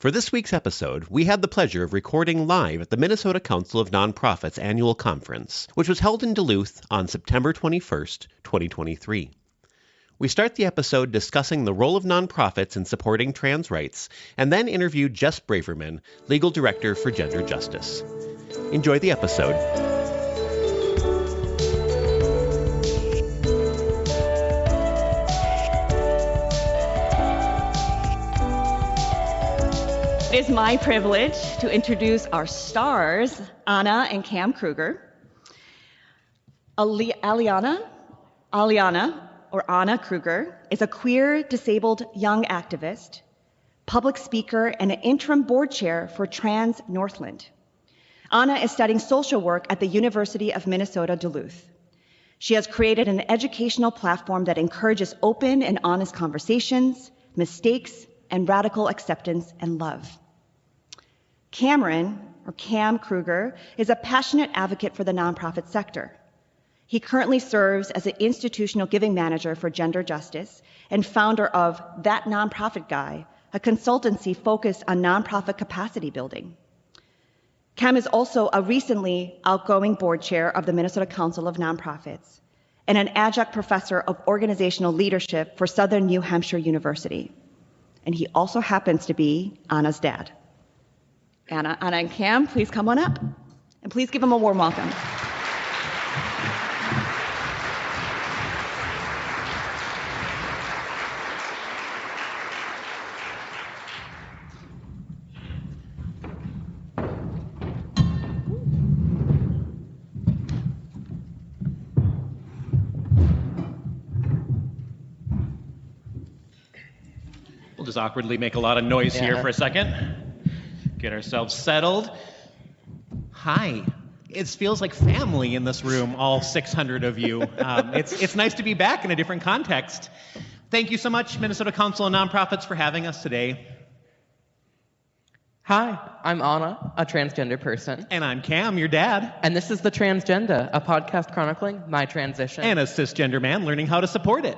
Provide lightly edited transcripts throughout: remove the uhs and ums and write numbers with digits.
For this week's episode, we had the pleasure of recording live at the Minnesota Council of Nonprofits annual conference, which was held in Duluth on September 21st, 2023. We start the episode discussing the role of nonprofits in supporting trans rights, and then interview Jess Braverman, Legal Director for Gender Justice. Enjoy the episode. It is my privilege to introduce our stars, Anna and Cam Kruger. Aliana, or Anna Kruger, is a queer, disabled young activist, public speaker, and an interim board chair for Trans Northland. Anna is studying social work at the University of Minnesota, Duluth. She has created an educational platform that encourages open and honest conversations, mistakes, and radical acceptance and love. Cameron, or Cam Kruger, is a passionate advocate for the nonprofit sector. He currently serves as an institutional giving manager for Gender Justice and founder of That Nonprofit Guy, a consultancy focused on nonprofit capacity building. Cam is also a recently outgoing board chair of the Minnesota Council of Nonprofits and an adjunct professor of organizational leadership for Southern New Hampshire University. And he also happens to be Anna's dad. Anna and Cam, please come on up. And please give them a warm welcome. We'll just awkwardly make a lot of noise here for a second. Get ourselves settled. Hi. It feels like family in this room, all 600 of you. It's nice to be back in a different context. Thank you so much, Minnesota Council of Nonprofits, for having us today. Hi, I'm Anna, a transgender person. And I'm Cam, your dad. And this is The Transgenda, a podcast chronicling my transition. And a cisgender man learning how to support it.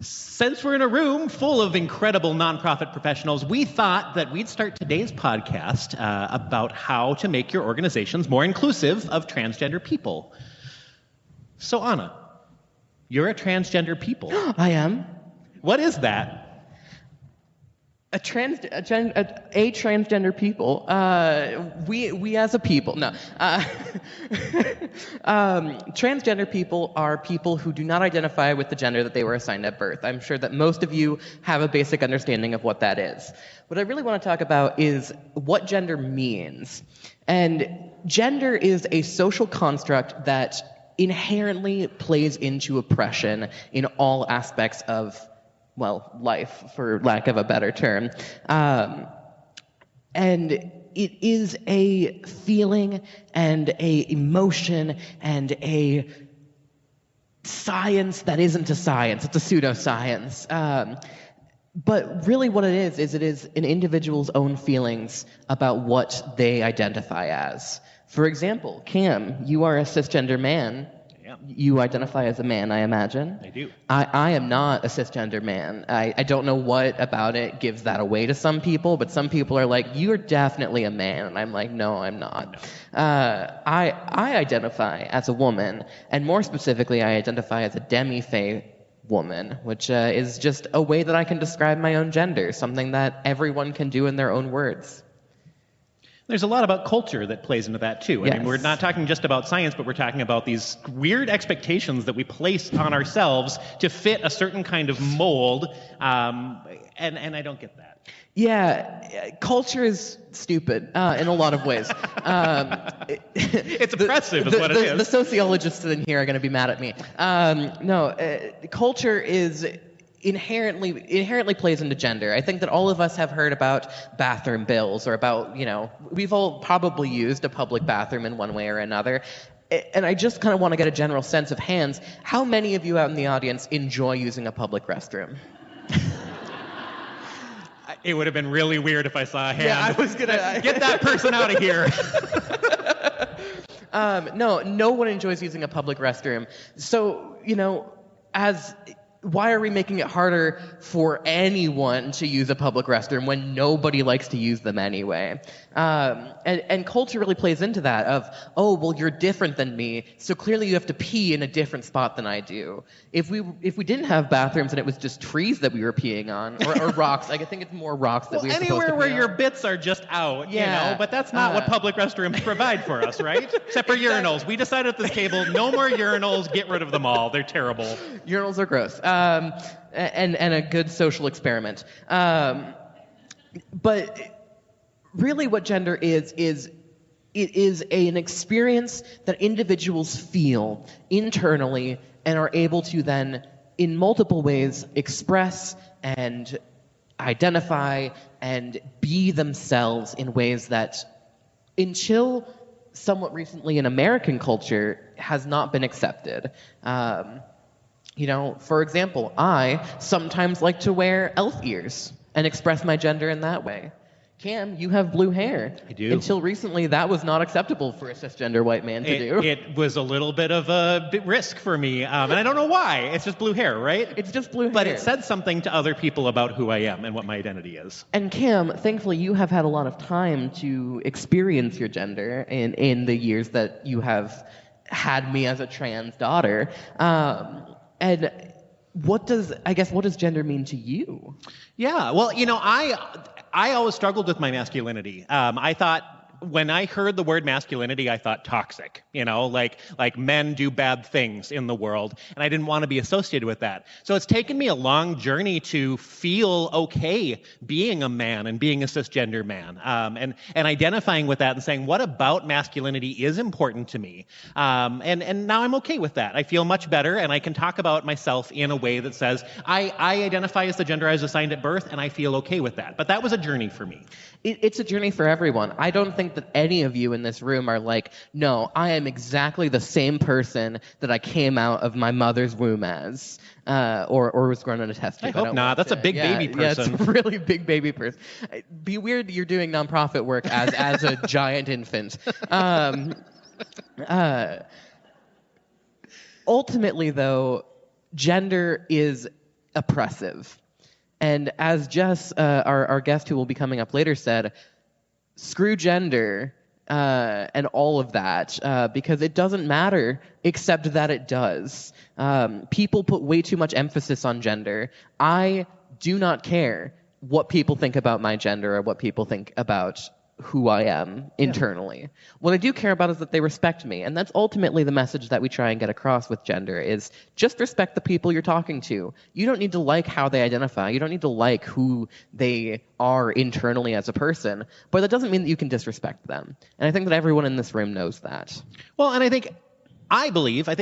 Since we're in a room full of incredible nonprofit professionals, we thought that we'd start today's podcast about how to make your organizations more inclusive of transgender people. So, Anna, you're a transgender people. I am. What is that? A transgender people. We as a people. No. Transgender people are people who do not identify with the gender that they were assigned at birth. I'm sure that most of you have a basic understanding of what that is. What I really want to talk about is what gender means. And gender is a social construct that inherently plays into oppression in all aspects of life, for lack of a better term. And it is a feeling and a emotion and a science that isn't a science. It's a pseudoscience. But really what it is an individual's own feelings about what they identify as. For example, Cam, you are a cisgender man. You identify as a man, I imagine. I do. I am not a cisgender man. I don't know what about it gives that away to some people, but some people are like, you're definitely a man. And I'm like, no, I'm not. No. I identify as a woman, and more specifically, I identify as a demi-fae woman, which is just a way that I can describe my own gender, something that everyone can do in their own words. There's a lot about culture that plays into that, too. I mean, we're not talking just about science, but we're talking about these weird expectations that we place on ourselves to fit a certain kind of mold, and I don't get that. Yeah, culture is stupid in a lot of ways. It's oppressive, is what it is. The sociologists in here are going to be mad at me. Culture is inherently plays into gender. I think that all of us have heard about bathroom bills, or about, we've all probably used a public bathroom in one way or another. And I just kind of want to get a general sense of hands. How many of you out in the audience enjoy using a public restroom? It would have been really weird if I saw a hand. Yeah, I was going to... Get that person out of here. No one enjoys using a public restroom. So, as why are we making it harder for anyone to use a public restroom when nobody likes to use them anyway? And culture really plays into that of, oh, well, you're different than me, so clearly you have to pee in a different spot than I do. If we didn't have bathrooms and it was just trees that we were peeing on, or rocks, I think it's more rocks that we're supposed to pee on. Anywhere where your bits are just out, you know, but that's not what public restrooms provide for us, right? Except for urinals. We decided at this table, no more urinals, get rid of them all. They're terrible. Urinals are gross. And a good social experiment. But really what gender is it is an experience that individuals feel internally and are able to then, in multiple ways, express and identify and be themselves in ways that, until somewhat recently in American culture, has not been accepted. You know, for example, I sometimes like to wear elf ears and express my gender in that way. Cam, you have blue hair. I do. Until recently, that was not acceptable for a cisgender white man to do. It was a little bit of a risk for me, and I don't know why. It's just blue hair, right? It's just blue hair. But it said something to other people about who I am and what my identity is. And Cam, thankfully, you have had a lot of time to experience your gender in the years that you have had me as a trans daughter. And what does gender mean to you? Yeah, well, you know, I always struggled with my masculinity. I thought, when I heard the word masculinity, I thought toxic, you know, like men do bad things in the world, and I didn't want to be associated with that. So it's taken me a long journey to feel okay being a man and being a cisgender man, and identifying with that and saying, what about masculinity is important to me? And now I'm okay with that. I feel much better, and I can talk about myself in a way that says, I identify as the gender I was assigned at birth, and I feel okay with that. But that was a journey for me. It's a journey for everyone. I don't think that any of you in this room are like, no, I am exactly the same person that I came out of my mother's womb as, or was grown on a test tube. I hope not. That's a big baby person. Yeah, it's a really big baby person. It'd be weird you're doing nonprofit work as a giant infant. Ultimately, though, gender is oppressive. And as Jess, our guest who will be coming up later, said, screw gender and all of that, because it doesn't matter, except that it does. People put way too much emphasis on gender. I do not care what people think about my gender or what people think about who I am internally. Yeah. What I do care about is that they respect me, and that's ultimately the message that we try and get across with gender is just respect the people you're talking to. You don't need to like how they identify. You don't need to like who they are internally as a person, but that doesn't mean that you can disrespect them. And I think that everyone in this room knows that. Well, and I think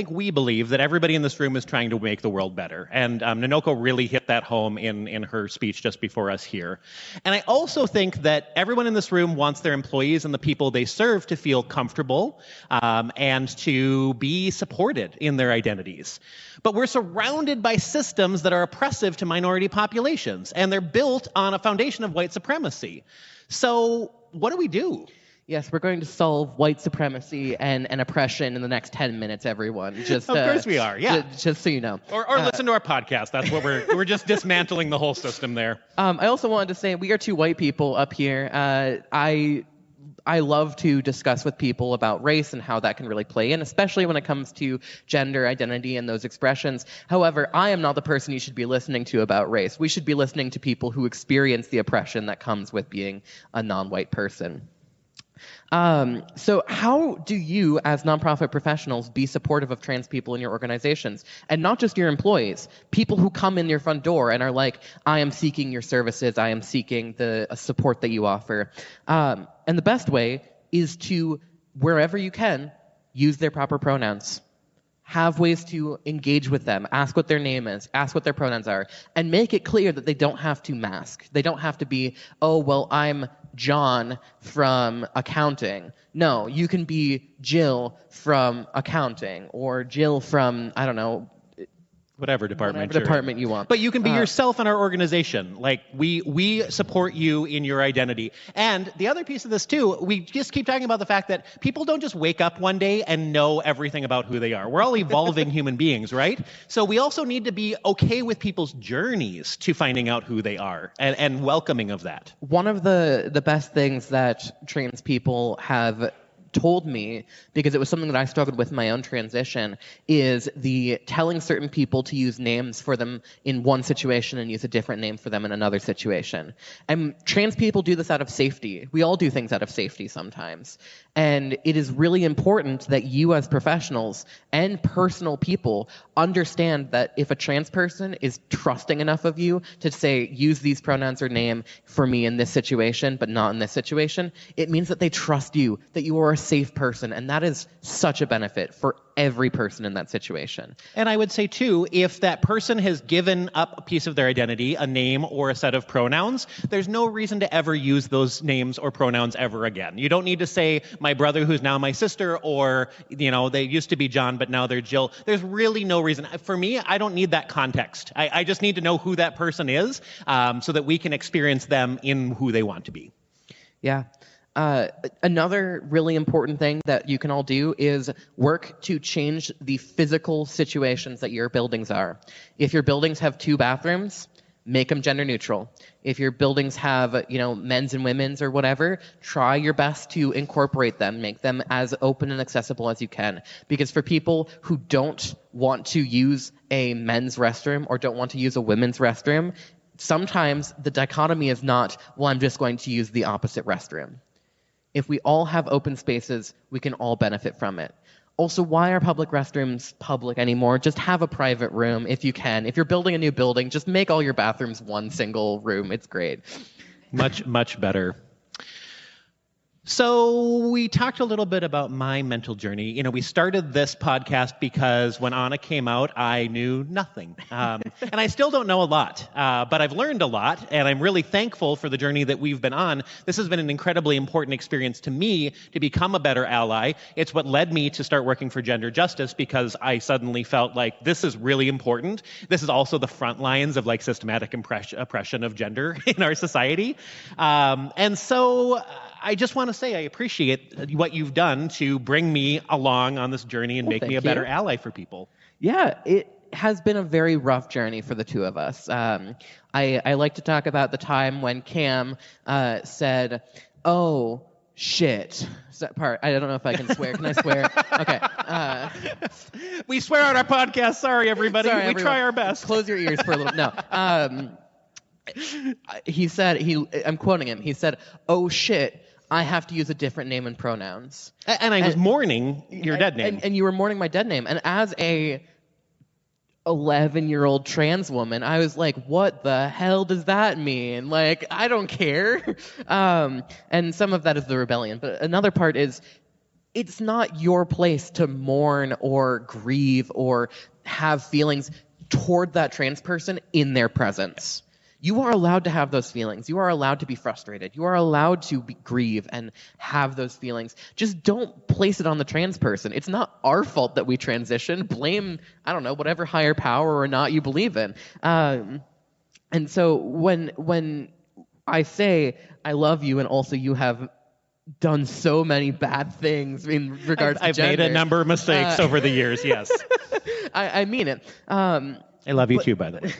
we believe that everybody in this room is trying to make the world better. And Nanoko really hit that home in her speech just before us here. And I also think that everyone in this room wants their employees and the people they serve to feel comfortable and to be supported in their identities. But we're surrounded by systems that are oppressive to minority populations, and they're built on a foundation of white supremacy. So what do we do? Yes, we're going to solve white supremacy and oppression in the next 10 minutes, everyone. Just, of course we are, yeah. Just so you know. Or listen to our podcast. That's what we're just dismantling the whole system there. I also wanted to say we are two white people up here. I love to discuss with people about race and how that can really play in, especially when it comes to gender identity and those expressions. However, I am not the person you should be listening to about race. We should be listening to people who experience the oppression that comes with being a non-white person. So how do you, as nonprofit professionals, be supportive of trans people in your organizations? And not just your employees, people who come in your front door and are like, I am seeking your services, I am seeking the support that you offer. And the best way is to, wherever you can, use their proper pronouns. Have ways to engage with them, ask what their name is, ask what their pronouns are, and make it clear that they don't have to mask. They don't have to be, oh, well, I'm John from accounting. No, you can be Jill from accounting, or Jill from, I don't know, Whatever department Whatever department you want. But you can be yourself in our organization. Like, we support you in your identity. And the other piece of this, too, we just keep talking about the fact that people don't just wake up one day and know everything about who they are. We're all evolving human beings, right? So we also need to be okay with people's journeys to finding out who they are and welcoming of that. One of the best things that trans people have told me, because it was something that I struggled with in my own transition, is the telling certain people to use names for them in one situation and use a different name for them in another situation. And trans people do this out of safety. We all do things out of safety sometimes. And it is really important that you as professionals and personal people understand that if a trans person is trusting enough of you to say, use these pronouns or name for me in this situation, but not in this situation, it means that they trust you, that you are a safe person. And that is such a benefit for every person in that situation. And I would say, too, if that person has given up a piece of their identity, a name or a set of pronouns, there's no reason to ever use those names or pronouns ever again. You don't need to say my brother who's now my sister, or, they used to be John, but now they're Jill. There's really no reason. For me, I don't need that context. I just need to know who that person is so that we can experience them in who they want to be. Yeah. Another really important thing that you can all do is work to change the physical situations that your buildings are. If your buildings have 2 bathrooms, make them gender neutral. If your buildings have, men's and women's or whatever, try your best to incorporate them, make them as open and accessible as you can. Because for people who don't want to use a men's restroom or don't want to use a women's restroom, sometimes the dichotomy is not, well, I'm just going to use the opposite restroom. If we all have open spaces, we can all benefit from it. Also, why are public restrooms public anymore? Just have a private room if you can. If you're building a new building, just make all your bathrooms one single room. It's great. Much, much better. So we talked a little bit about my mental journey. We started this podcast because when Anna came out, I knew nothing. And I still don't know a lot, but I've learned a lot, and I'm really thankful for the journey that we've been on. This has been an incredibly important experience to me to become a better ally. It's what led me to start working for gender justice, because I suddenly felt like this is really important. This is also the front lines of systematic oppression of gender in our society. And so I just want to say I appreciate what you've done to bring me along on this journey and make me a better ally for people. Yeah, it has been a very rough journey for the two of us. I like to talk about the time when Cam said, "Oh, shit." That part, I don't know if I can swear. Can I swear? Okay. We swear on our podcast. Sorry, everybody. Sorry, we everyone. try our best. Close your ears for a little. No. He said, I'm quoting him. He said, "Oh, shit. I have to use a different name and pronouns." And I was mourning your dead name. And you were mourning my dead name. And as a 11-year-old trans woman, I was like, what the hell does that mean? I don't care. And some of that is the rebellion. But another part is, it's not your place to mourn or grieve or have feelings toward that trans person in their presence. You are allowed to have those feelings. You are allowed to be frustrated. You are allowed to grieve and have those feelings. Just don't place it on the trans person. It's not our fault that we transition. Blame, whatever higher power or not you believe in. And so when I say I love you and also you have done so many bad things in regards to gender. I've made a number of mistakes over the years, yes. I mean it. I love you too, by the way.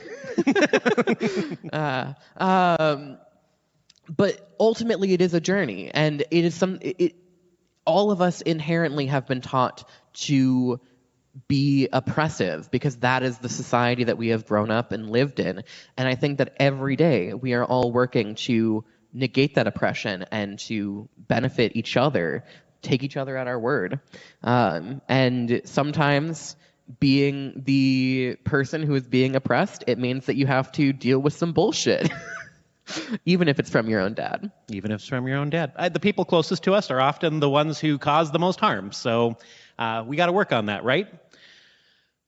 But ultimately, it is a journey, and it is all of us inherently have been taught to be oppressive because that is the society that we have grown up and lived in. And I think that every day we are all working to negate that oppression and to benefit each other, take each other at our word, and sometimes being the person who is being oppressed, it means that you have to deal with some bullshit, even if it's from your own dad. Even if it's from your own dad. The people closest to us are often the ones who cause the most harm. So we got to work on that, right?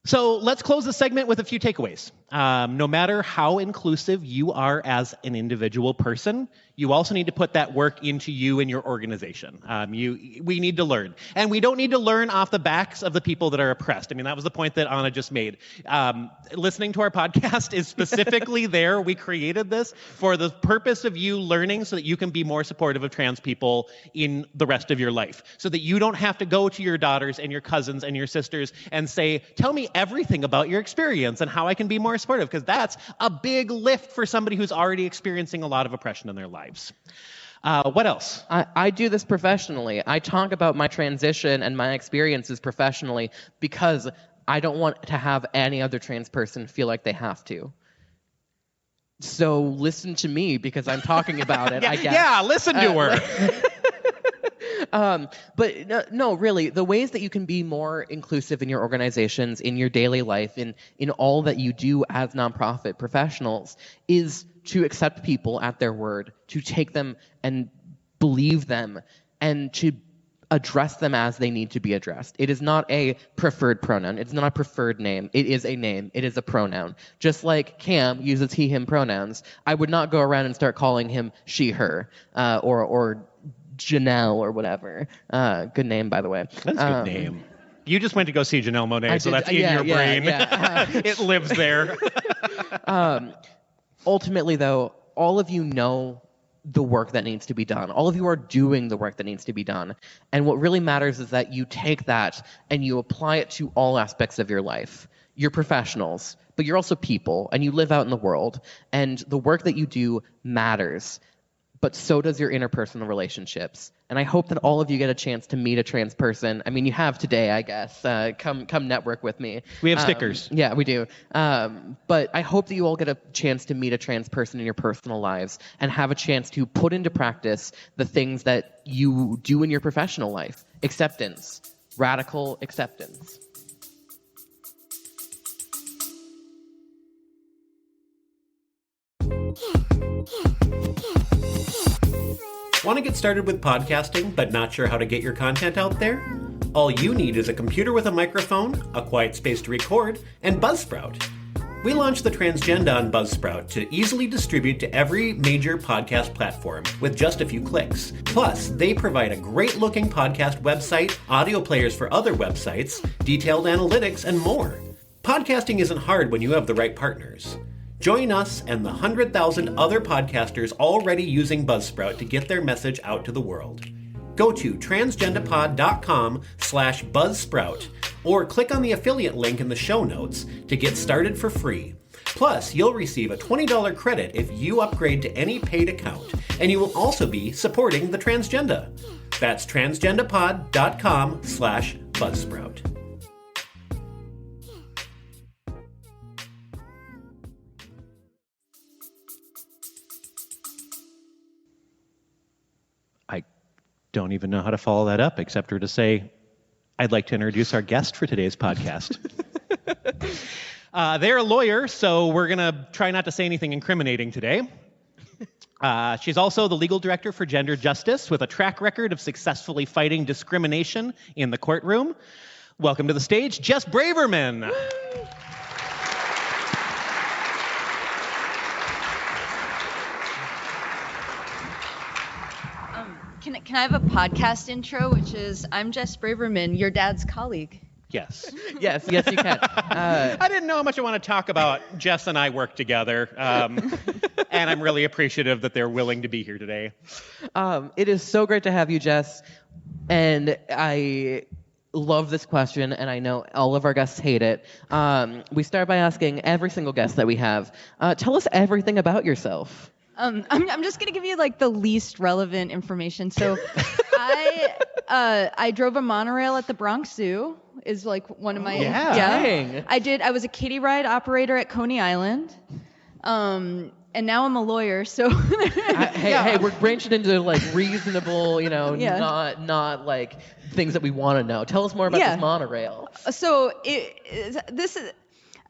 So let's close the segment with a few takeaways. No matter how inclusive you are as an individual person, you also need to put that work into you and your organization. We need to learn. And we don't need to learn off the backs of the people that are oppressed. I mean, that was the point that Anna just made. Listening to our podcast is specifically there. We created this for the purpose of you learning so that you can be more supportive of trans people in the rest of your life. So that you don't have to go to your daughters and your cousins and your sisters and say, tell me everything about your experience and how I can be more supportive, because that's a big lift for somebody who's already experiencing a lot of oppression in their lives. What else? I do this professionally. I talk about my transition and my experiences professionally because I don't want to have any other trans person feel like they have to. So listen to me because I'm talking about it, I guess. Yeah, listen to her. But no, really, the ways that you can be more inclusive in your organizations, in your daily life, in all that you do as nonprofit professionals is to accept people at their word, to take them and believe them, and to address them as they need to be addressed. It is not a preferred pronoun. It's not a preferred name. It is a name. It is a pronoun. Just like Cam uses he, him pronouns, I would not go around and start calling him she, her, or Janelle or whatever. Good name, by the way. That's a good name. You just went to go see Janelle Monáe, so that's in your brain. Yeah. It lives there. Ultimately, though, all of you know the work that needs to be done. All of you are doing the work that needs to be done. And what really matters is that you take that and you apply it to all aspects of your life. You're professionals, but you're also people, and you live out in the world. And the work that you do matters. But so does your interpersonal relationships. And I hope that all of you get a chance to meet a trans person. I mean, you have today, I guess. Come network with me. We have stickers. Yeah, we do. But I hope that you all get a chance to meet a trans person in your personal lives and have a chance to put into practice the things that you do in your professional life. Acceptance. Radical acceptance. Want to get started with podcasting, but not sure how to get your content out there? All you need is a computer with a microphone, a quiet space to record, and Buzzsprout. We launched the Transgenda on Buzzsprout to easily distribute to every major podcast platform with just a few clicks. Plus, they provide a great-looking podcast website, audio players for other websites, detailed analytics, and more. Podcasting isn't hard when you have the right partners. Join us and the 100,000 other podcasters already using Buzzsprout to get their message out to the world. Go to transgendapod.com/Buzzsprout or click on the affiliate link in the show notes to get started for free. Plus, you'll receive a $20 credit if you upgrade to any paid account, and you will also be supporting the Transgenda. That's transgendapod.com/Buzzsprout. Don't even know how to follow that up except for to say, I'd like to introduce our guest for today's podcast. They're a lawyer, so we're going to try not to say anything incriminating today. She's also the legal director for Gender Justice with a track record of successfully fighting discrimination in the courtroom. Welcome to the stage, Jess Braverman. Can I have a podcast intro, which is, I'm Jess Braverman, your dad's colleague? Yes. Yes, you can. I didn't know how much I want to talk about. Jess and I work together, and I'm really appreciative that they're willing to be here today. It is so great to have you, Jess. And I love this question, and I know all of our guests hate it. We start by asking every single guest that we have, tell us everything about yourself. I'm just gonna give you like the least relevant information. So, I drove a monorail at the Bronx Zoo. Is like one of my Dang. I was a kiddie ride operator at Coney Island, and now I'm a lawyer. So hey, we're branching into like reasonable, not like things that we want to know. Tell us more about this monorail. So this is.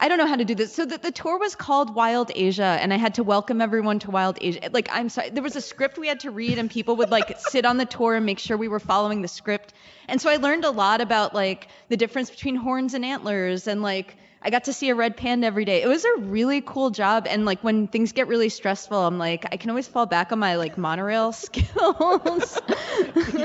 I don't know how to do this. So the tour was called Wild Asia, and I had to welcome everyone to Wild Asia. Like, I'm sorry, there was a script we had to read, and people would like sit on the tour and make sure we were following the script. And so I learned a lot about like the difference between horns and antlers, and like I got to see a red panda every day. It was a really cool job. And like when things get really stressful, I'm like, I can always fall back on my like monorail skills.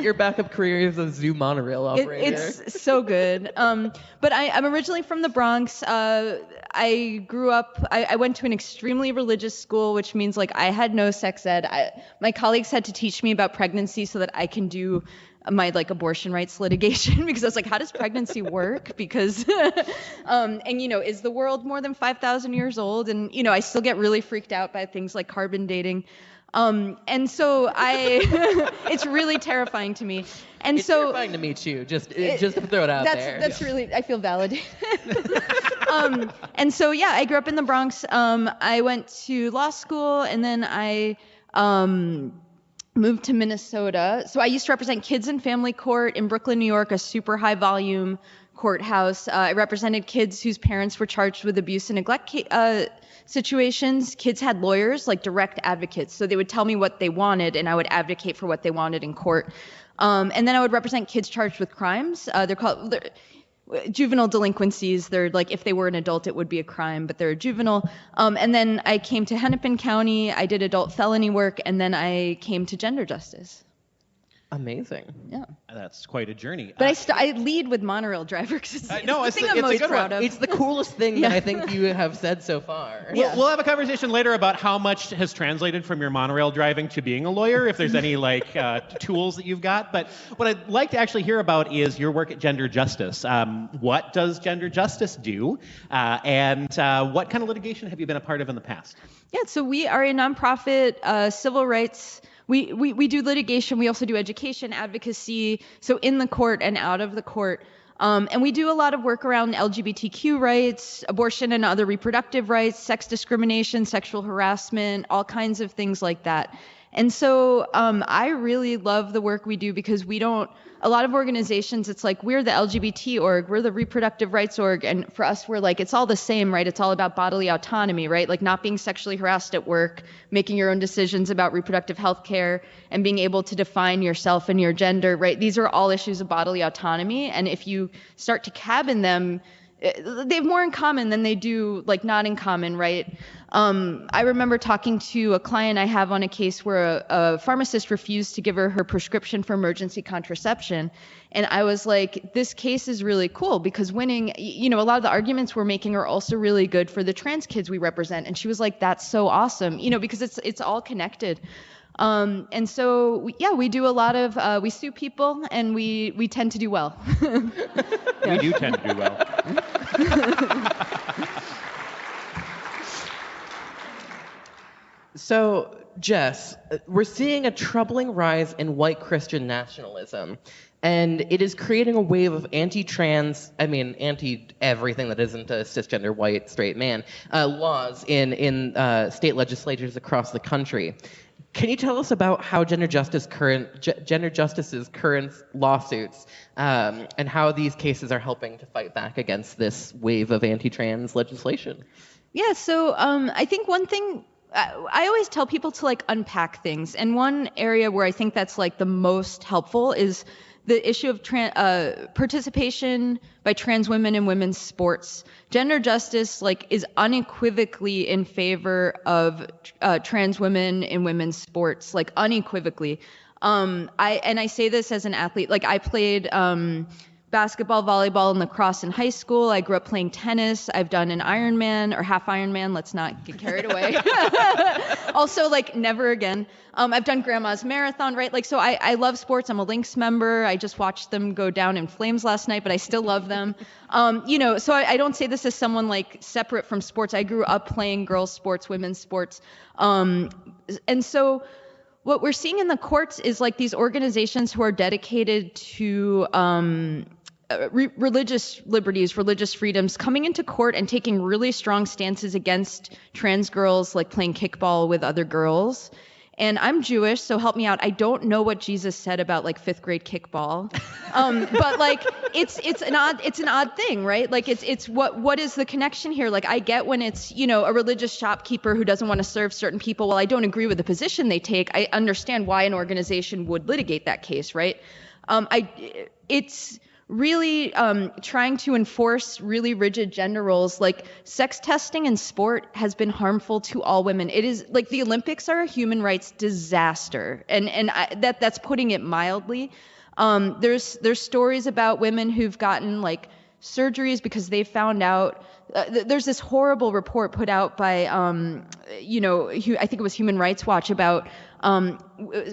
Your backup career is a zoo monorail operator. It's so good. But I'm originally from the Bronx. I grew up, I went to an extremely religious school, which means like I had no sex ed. My colleagues had to teach me about pregnancy so that I can do my like abortion rights litigation because I was like, how does pregnancy work? Because, and you know, is the world more than 5,000 years old? And, you know, I still get really freaked out by things like carbon dating. And so it's really terrifying to me. And it's so terrifying to me too, just to throw it out there. That's really, I feel validated. And so, yeah, I grew up in the Bronx. I went to law school and then I, moved to Minnesota. So I used to represent kids in family court in Brooklyn, New York, a super high volume courthouse. I represented kids whose parents were charged with abuse and neglect situations. Kids had lawyers, like direct advocates. So they would tell me what they wanted and I would advocate for what they wanted in court. And then I would represent kids charged with crimes. They're called juvenile delinquencies. They're like, if they were an adult, it would be a crime, but they're a juvenile. And then I came to Hennepin County. I did adult felony work, and then I came to gender justice. Amazing. Yeah. That's quite a journey. But I lead with monorail driver because it's the thing I'm it's most a good proud one. of. It's the coolest thing that I think you have said so far. We'll have a conversation later about how much has translated from your monorail driving to being a lawyer, if there's any like tools that you've got. But what I'd like to actually hear about is your work at Gender Justice. What does Gender Justice do? And what kind of litigation have you been a part of in the past? Yeah, so we are a nonprofit civil rights. We do litigation. We also do education, advocacy, so in the court and out of the court. And we do a lot of work around LGBTQ rights, abortion and other reproductive rights, sex discrimination, sexual harassment, all kinds of things like that. And so I really love the work we do because a lot of organizations, it's like, we're the LGBT org, we're the reproductive rights org. And for us, we're like, it's all the same, right? It's all about bodily autonomy, right? Like not being sexually harassed at work, making your own decisions about reproductive health care, and being able to define yourself and your gender, right? These are all issues of bodily autonomy. And if you start to cabin them, they have more in common than they do like not in common, right? I remember talking to a client I have on a case where a pharmacist refused to give her prescription for emergency contraception. And I was like, this case is really cool because winning, you know, a lot of the arguments we're making are also really good for the trans kids we represent. And she was like, that's so awesome, you know, because it's all connected. And so, we do a lot of, we sue people and we tend to do well. We do tend to do well. So, Jess, we're seeing a troubling rise in white Christian nationalism, and it is creating a wave of anti-everything that isn't a cisgender white straight man laws in state legislatures across the country. Can you tell us about how Gender Justice's current lawsuits and how these cases are helping to fight back against this wave of anti-trans legislation? Yeah, so I think one thing, I always tell people to like unpack things. And one area where I think that's like the most helpful is the issue of participation by trans women in women's sports. Gender justice like is unequivocally in favor of trans women in women's sports, like unequivocally. I say this as an athlete. Like I played basketball, volleyball, and lacrosse in high school. I grew up playing tennis. I've done an Ironman or half Ironman. Let's not get carried away. Also, like never again. I've done Grandma's Marathon, right? Like, so I love sports. I'm a Lynx member. I just watched them go down in flames last night, but I still love them. You know, so I don't say this as someone like separate from sports. I grew up playing girls' sports, women's sports. And so what we're seeing in the courts is like these organizations who are dedicated to religious liberties, religious freedoms, coming into court and taking really strong stances against trans girls, like playing kickball with other girls. And I'm Jewish, so help me out. I don't know what Jesus said about like 5th grade kickball, but like it's an odd thing, right? Like it's what is the connection here? Like I get when it's, you know, a religious shopkeeper who doesn't want to serve certain people. Well, I don't agree with the position they take. I understand why an organization would litigate that case, right? It's really trying to enforce really rigid gender roles. Like sex testing in sport has been harmful to all women. It is like the Olympics are a human rights disaster, and that's putting it mildly. There's stories about women who've gotten like surgeries because they found out. There's this horrible report put out by, I think it was Human Rights Watch about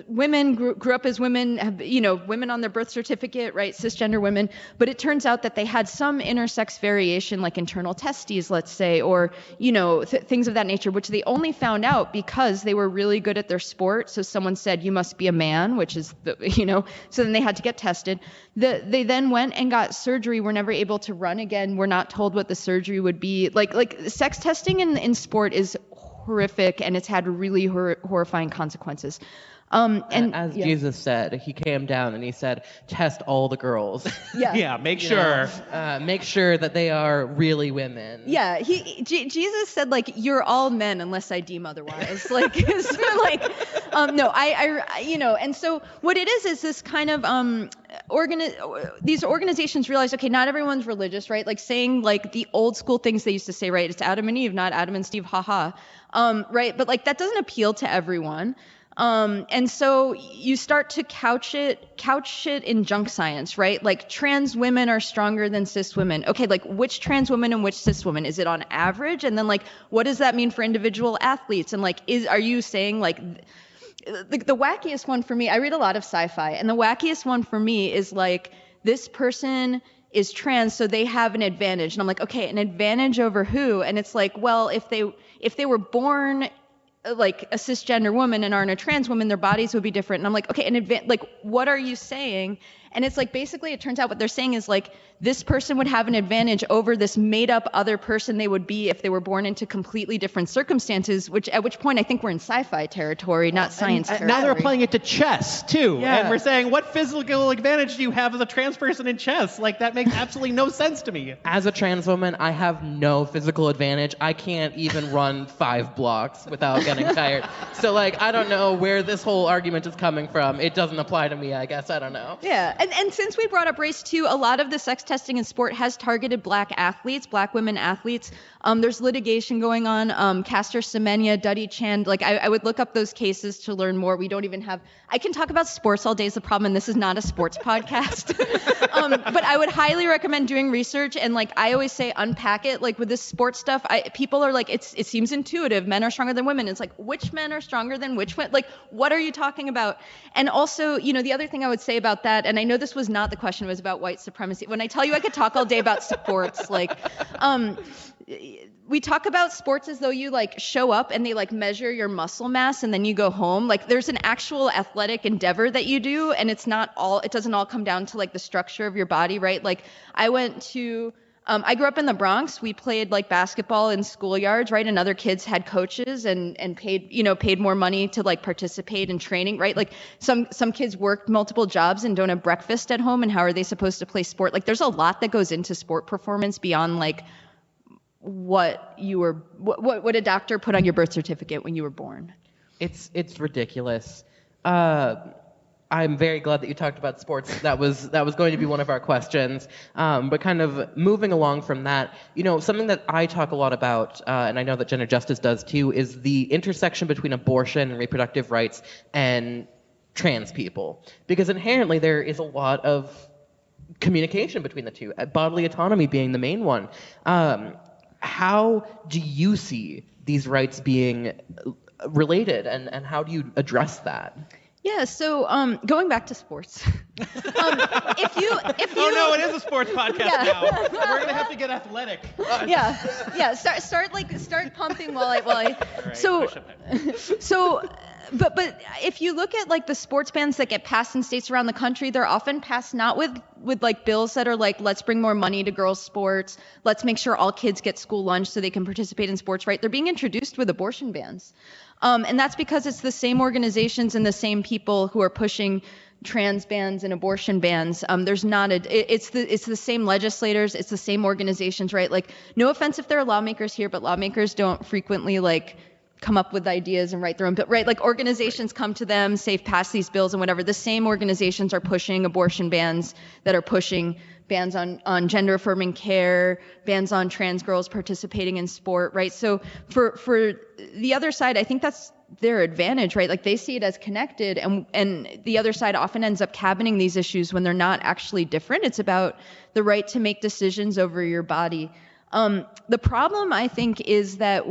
women grew up as women, have, women on their birth certificate, right, cisgender women, but it turns out that they had some intersex variation, like internal testes, let's say, or, things of that nature, which they only found out because they were really good at their sport. So someone said, you must be a man, which is, so then they had to get tested. They then went and got surgery, were never able to run again, were not told what the surgery would be. Like sex testing in sport is horrific, and it's had really horrifying consequences. And as Jesus said, he came down and he said, test all the girls. Yeah, make sure that they are really women. Yeah, Jesus said, like, you're all men unless I deem otherwise. Like, so like, no, and so what it is this kind of these organizations realize, okay, not everyone's religious, right? Like saying like the old school things they used to say, right? It's Adam and Eve, not Adam and Steve, haha. Right? But like that doesn't appeal to everyone. And so you start to couch it in junk science, right? Like trans women are stronger than cis women. Okay, like which trans women and which cis women? Is it on average? And then like, what does that mean for individual athletes? And like, are you saying like, the wackiest one for me, I read a lot of sci-fi, and the wackiest one for me is like, this person is trans, so they have an advantage. And I'm like, okay, an advantage over who? And it's like, well, if they were born like a cisgender woman and aren't a trans woman, their bodies would be different. And I'm like, okay, like, what are you saying? And it's like, basically, it turns out what they're saying is like, this person would have an advantage over this made up other person they would be if they were born into completely different circumstances, at which point I think we're in sci-fi territory, not science territory. Now they're applying it to chess too. Yeah. And we're saying, what physical advantage do you have as a trans person in chess? Like that makes absolutely no sense to me. As a trans woman, I have no physical advantage. I can't even run 5 blocks without getting tired. So like, I don't know where this whole argument is coming from. It doesn't apply to me, I guess. I don't know. Yeah. And since we brought up race too, a lot of the sex testing in sport has targeted black women athletes. There's litigation going on. Caster Semenya, Duddy Chand, like I would look up those cases to learn more. We don't even have, I can talk about sports all day is the problem, and this is not a sports podcast. But I would highly recommend doing research, and like I always say, unpack it. Like with this sports stuff, people are like, it seems intuitive. Men are stronger than women. It's like, which men are stronger than which women? Like, what are you talking about? And also, the other thing I would say about that, and I know this was not the question, it was about white supremacy. When I tell you I could talk all day about sports, like, we talk about sports as though you like show up and they like measure your muscle mass and then you go home. Like there's an actual athletic endeavor that you do, and it doesn't all come down to like the structure of your body, right? Like I grew up in the Bronx. We played like basketball in schoolyards, right? And other kids had coaches and paid more money to like participate in training, right? Like some kids worked multiple jobs and don't have breakfast at home, and how are they supposed to play sport? Like there's a lot that goes into sport performance beyond like what a doctor put on your birth certificate when you were born. It's ridiculous. I'm very glad that you talked about sports. That was going to be one of our questions. But kind of moving along from that, something that I talk a lot about, and I know that Gender Justice does too, is the intersection between abortion and reproductive rights and trans people. Because inherently there is a lot of communication between the two, bodily autonomy being the main one. How do you see these rights being related, and how do you address that? Yeah, so going back to sports, if you oh no, it is a sports podcast now. We're gonna have to get athletic. Yeah. Start pumping while I. Right, So, but if you look at like the sports bans that get passed in states around the country, they're often passed not with like bills that are like, let's bring more money to girls' sports, let's make sure all kids get school lunch so they can participate in sports, right? They're being introduced with abortion bans. And that's because it's the same organizations and the same people who are pushing trans bans and abortion bans. It's the same legislators, it's the same organizations, right? Like, no offense if there are lawmakers here, but lawmakers don't frequently like come up with ideas and write their own bill, right? Like organizations come to them, say pass these bills and whatever. The same organizations are pushing abortion bans that are pushing bans on gender affirming care, bans on trans girls participating in sport, right? So for the other side, I think that's their advantage, right? Like they see it as connected, and the other side often ends up cabining these issues when they're not actually different. It's about the right to make decisions over your body. The problem, I think, is that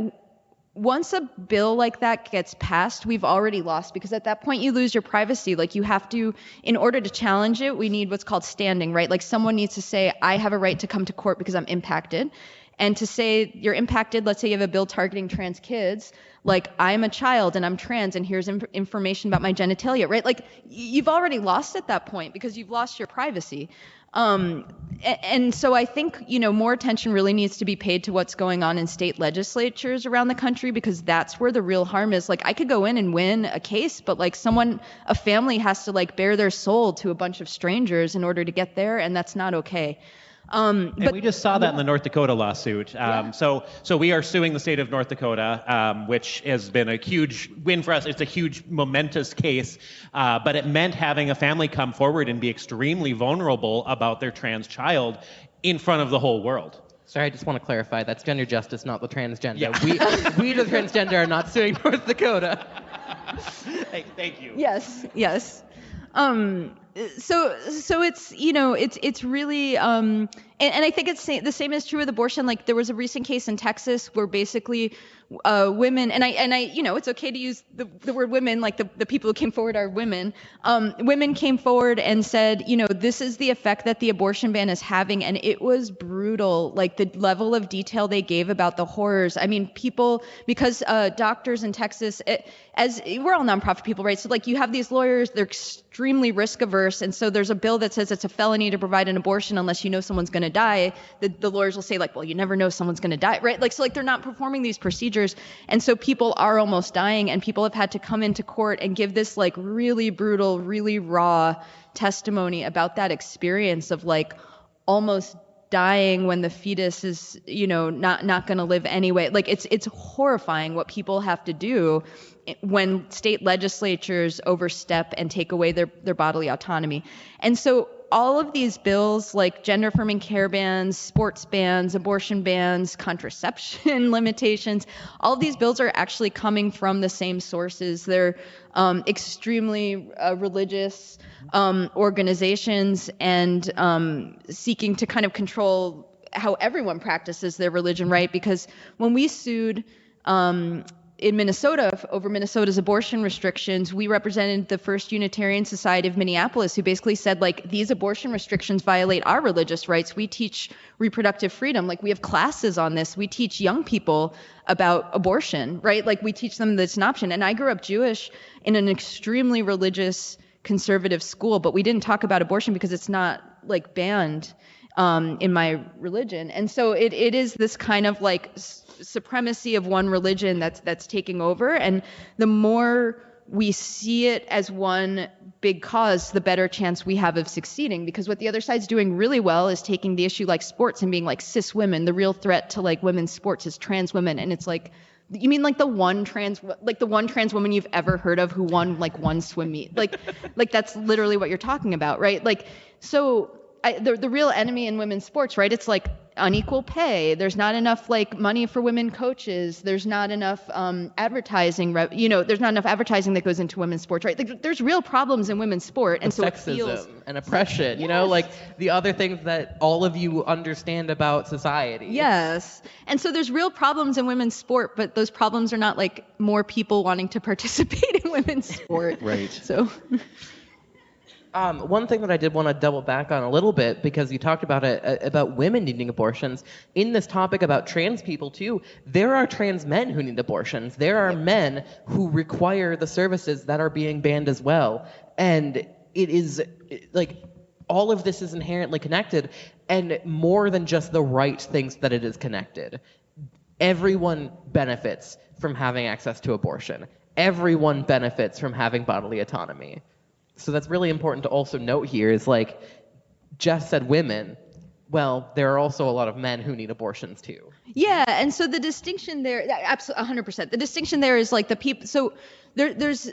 once a bill like that gets passed, we've already lost, because at that point you lose your privacy. Like you have to, in order to challenge it, we need what's called standing, right? Like someone needs to say, I have a right to come to court because I'm impacted. And to say you're impacted, let's say you have a bill targeting trans kids, like I'm a child and I'm trans and here's information about my genitalia, right? Like you've already lost at that point because you've lost your privacy. And so I think, more attention really needs to be paid to what's going on in state legislatures around the country, because that's where the real harm is. Like I could go in and win a case, but like a family has to like bare their soul to a bunch of strangers in order to get there, and that's not okay. And we just saw that in the North Dakota lawsuit. So we are suing the state of North Dakota, which has been a huge win for us. It's a huge momentous case, but it meant having a family come forward and be extremely vulnerable about their trans child in front of the whole world. Sorry, I just want to clarify. That's gender justice, not the transgender. Yeah. We the transgender, are not suing North Dakota. Thank you. Yes. So it's really and I think the same is true with abortion. Like there was a recent case in Texas where basically women, and I it's okay to use the word women, like the people who came forward are women. Women came forward and said, this is the effect that the abortion ban is having, and it was brutal. Like the level of detail they gave about the horrors. I mean, because doctors in Texas, as we're all nonprofit people, right? So like you have these lawyers, they're extremely risk averse, and so there's a bill that says it's a felony to provide an abortion unless you know someone's going to die. The lawyers will say like, well, you never know someone's going to die, right? Like so like they're not performing these procedures, and so people are almost dying, and people have had to come into court and give this like really brutal, really raw testimony about that experience of like almost dying when the fetus is not going to live anyway. Like it's horrifying what people have to do when state legislatures overstep and take away their bodily autonomy. And so all of these bills, like gender affirming care bans, sports bans, abortion bans, contraception limitations, all of these bills are actually coming from the same sources. They're extremely religious organizations and seeking to kind of control how everyone practices their religion, right? Because when we sued in Minnesota over Minnesota's abortion restrictions, we represented the First Unitarian Society of Minneapolis, who basically said, like, these abortion restrictions violate our religious rights. We teach reproductive freedom. Like, we have classes on this. We teach young people about abortion, right? Like, we teach them that it's an option. And I grew up Jewish in an extremely religious conservative school, but we didn't talk about abortion because it's not, like, banned in my religion. And so it is this kind of, like, supremacy of one religion that's taking over, and the more we see it as one big cause, the better chance we have of succeeding. Because what the other side's doing really well is taking the issue like sports and being like, cis women, the real threat to like women's sports is trans women. And it's like, you mean like the one trans woman you've ever heard of who won like one swim meet? Like that's literally what you're talking about, right? Like, so the real enemy in women's sports, right? It's like unequal pay. There's not enough like money for women coaches. There's not enough advertising. There's not enough advertising that goes into women's sports, right? Like, there's real problems in women's sport, and so sexism and oppression. Yes. Like the other things that all of you understand about society. Yes, and so there's real problems in women's sport, but those problems are not like more people wanting to participate in women's sport. Right. So. One thing that I did want to double back on a little bit, because you talked about it, about women needing abortions. In this topic about trans people too, there are trans men who need abortions. There are men who require the services that are being banned as well. And it is like all of this is inherently connected, and more than just the right thinks that it is connected. Everyone benefits from having access to abortion. Everyone benefits from having bodily autonomy. So that's really important to also note here is like, Jess said women, well, there are also a lot of men who need abortions too. Yeah, and so the distinction there, absolutely 100%. The distinction there is like the people, so there's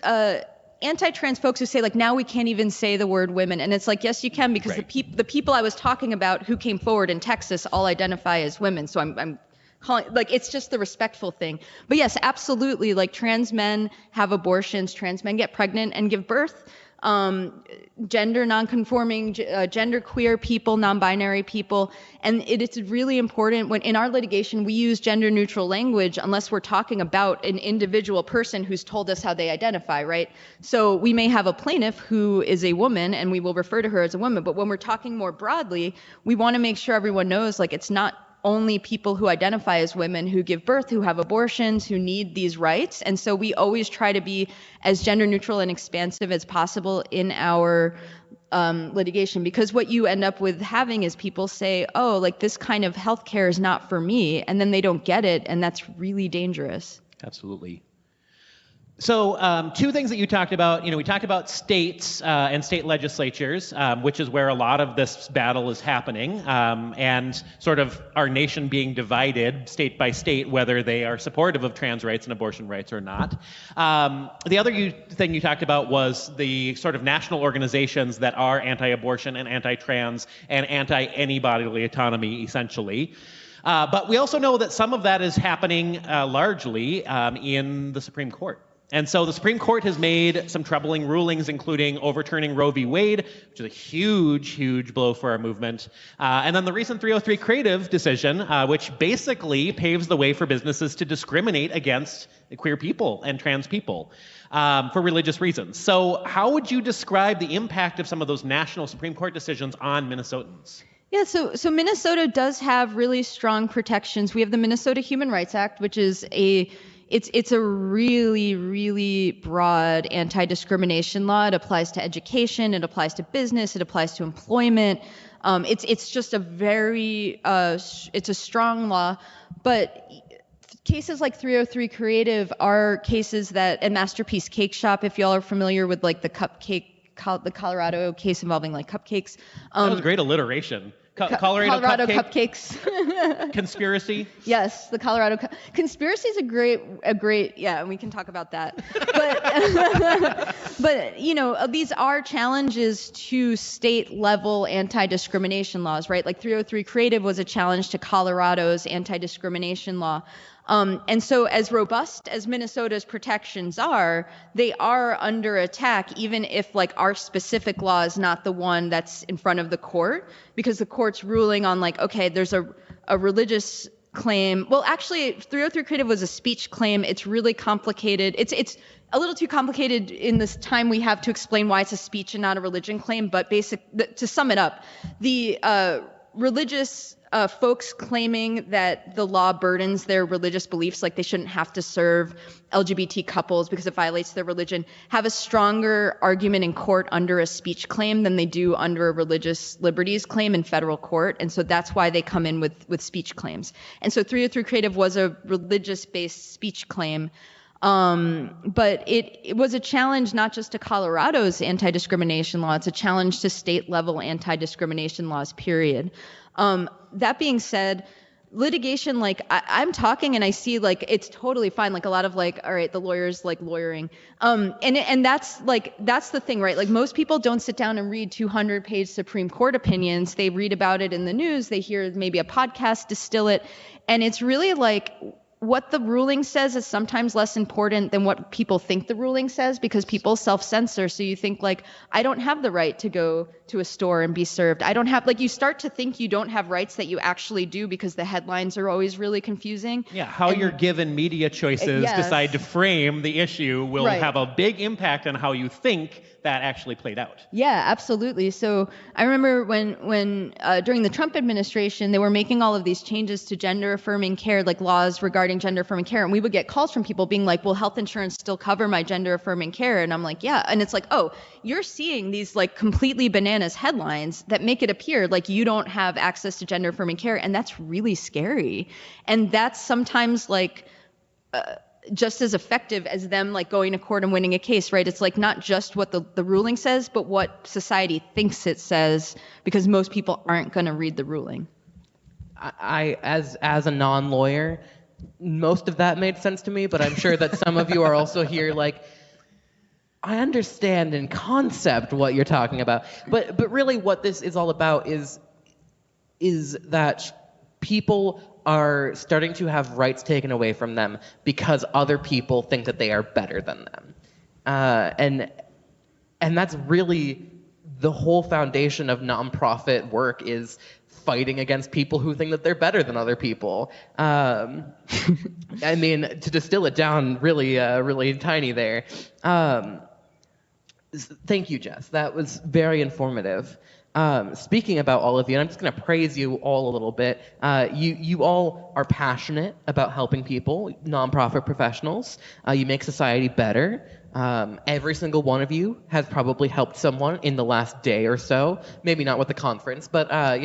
anti-trans folks who say like now we can't even say the word women, and it's like yes you can, because the people I was talking about who came forward in Texas all identify as women, so I'm calling, like, it's just the respectful thing. But yes, absolutely, like trans men have abortions, trans men get pregnant and give birth. Gender nonconforming, gender queer people, non-binary people, and it's really important when in our litigation we use gender neutral language unless we're talking about an individual person who's told us how they identify, right? So we may have a plaintiff who is a woman and we will refer to her as a woman, but when we're talking more broadly, we want to make sure everyone knows like it's not only people who identify as women who give birth, who have abortions, who need these rights. And so we always try to be as gender neutral and expansive as possible in our litigation, because what you end up with having is people say, oh, like this kind of healthcare is not for me, and then they don't get it, and that's really dangerous. Absolutely. So two things that you talked about, we talked about states and state legislatures, which is where a lot of this battle is happening, and sort of our nation being divided state by state, whether they are supportive of trans rights and abortion rights or not. The other thing you talked about was the sort of national organizations that are anti-abortion and anti-trans and anti-any bodily autonomy, essentially. But we also know that some of that is happening largely in the Supreme Court. And so the Supreme Court has made some troubling rulings, including overturning Roe v. Wade, which is a huge, huge blow for our movement. And then the recent 303 Creative decision, which basically paves the way for businesses to discriminate against queer people and trans people for religious reasons. So how would you describe the impact of some of those national Supreme Court decisions on Minnesotans? Yeah, so Minnesota does have really strong protections. We have the Minnesota Human Rights Act, which is it's a really, really broad anti-discrimination law. It applies to education, it applies to business, it applies to employment. It's just a very it's a strong law, but cases like 303 Creative are cases that, and Masterpiece Cake Shop, if y'all are familiar with like the Colorado case involving like cupcakes. That was great alliteration. Colorado cupcakes. Conspiracy. Yes, the Colorado conspiracy is a great, yeah, and we can talk about that. But these are challenges to state level anti-discrimination laws, right? Like 303 Creative was a challenge to Colorado's anti-discrimination law. And so as robust as Minnesota's protections are, they are under attack, even if like our specific law is not the one that's in front of the court, because the court's ruling on like, okay, there's a religious claim. Well, actually 303 Creative was a speech claim. It's really complicated. It's a little too complicated in this time we have to explain why it's a speech and not a religion claim. But to sum it up, the religious folks claiming that the law burdens their religious beliefs, like they shouldn't have to serve LGBT couples because it violates their religion, have a stronger argument in court under a speech claim than they do under a religious liberties claim in federal court. And so that's why they come in with speech claims. And so 303 Creative was a religious-based speech claim. But it was a challenge not just to Colorado's anti-discrimination law, it's a challenge to state-level anti-discrimination laws, period. That being said, litigation, like I'm talking and I see like it's totally fine, like a lot of like, all right, the lawyers like lawyering. And that's the thing, right? Like most people don't sit down and read 200-page Supreme Court opinions. They read about it in the news, they hear maybe a podcast distill it, and it's really like what the ruling says is sometimes less important than what people think the ruling says, because people self-censor. So you think like, I don't have the right to go to a store and be served. I don't have, like, you start to think you don't have rights that you actually do because the headlines are always really confusing. Yeah, how your given media choices decide to frame the issue will have a big impact on how you think that actually played out. Yeah, absolutely. So I remember when during the Trump administration, they were making all of these changes to gender affirming care, like laws regarding gender affirming care. And we would get calls from people being like, will health insurance still cover my gender affirming care? And I'm like, yeah. And it's like, oh, you're seeing these like completely bananas headlines that make it appear like you don't have access to gender affirming care. And that's really scary. And that's sometimes like, just as effective as them like going to court and winning a case, right? It's like not just what the ruling says, but what society thinks it says, because most people aren't going to read the ruling. I as a non-lawyer, most of that made sense to me, but I'm sure that some of you are also here like, I understand in concept what you're talking about, but really what this is all about is that people are starting to have rights taken away from them because other people think that they are better than them, and that's really the whole foundation of nonprofit work is fighting against people who think that they're better than other people. I mean, to distill it down really tiny there. Thank you, Jess. That was very informative. Speaking about all of you, and I'm just going to praise you all a little bit. You all are passionate about helping people, nonprofit professionals. You make society better. Every single one of you has probably helped someone in the last day or so. Maybe not with the conference, but but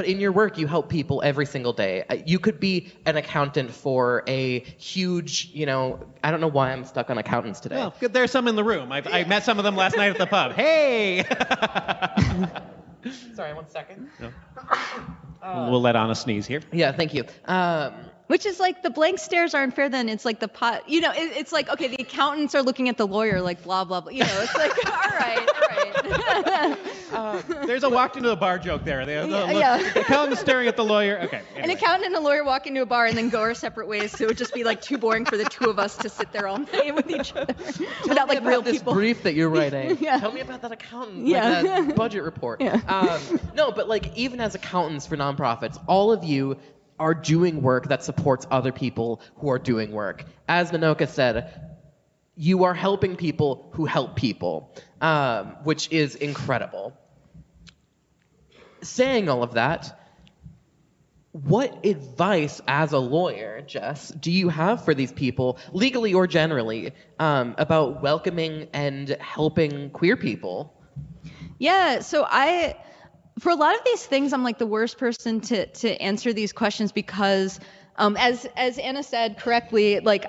in your work, you help people every single day. You could be an accountant for a huge, I don't know why I'm stuck on accountants today. Well, there's some in the room. I met some of them last night at the pub. Hey! Sorry, 1 second. No. We'll let Anna sneeze here. Yeah, thank you. Which is like the blank stares aren't fair then. It's like the pot, it's like, okay, the accountants are looking at the lawyer like blah, blah, blah. It's like, all right. There's a walked into the bar joke there. The accountant's staring at the lawyer. Okay. Anyway. An accountant and a lawyer walk into a bar and then go our separate ways. So it would just be like too boring for the two of us to sit there all night with each other. Without like real this people. Brief that you're writing. Yeah. Tell me about that accountant. Yeah. Like that budget report. Yeah. No, but like even as accountants for nonprofits, all of you are doing work that supports other people who are doing work. As Minoka said, you are helping people who help people, which is incredible. Saying all of that, what advice as a lawyer, Jess, do you have for these people, legally or generally, about welcoming and helping queer people? Yeah, so for a lot of these things, I'm like the worst person to answer these questions because, as Anna said correctly, like,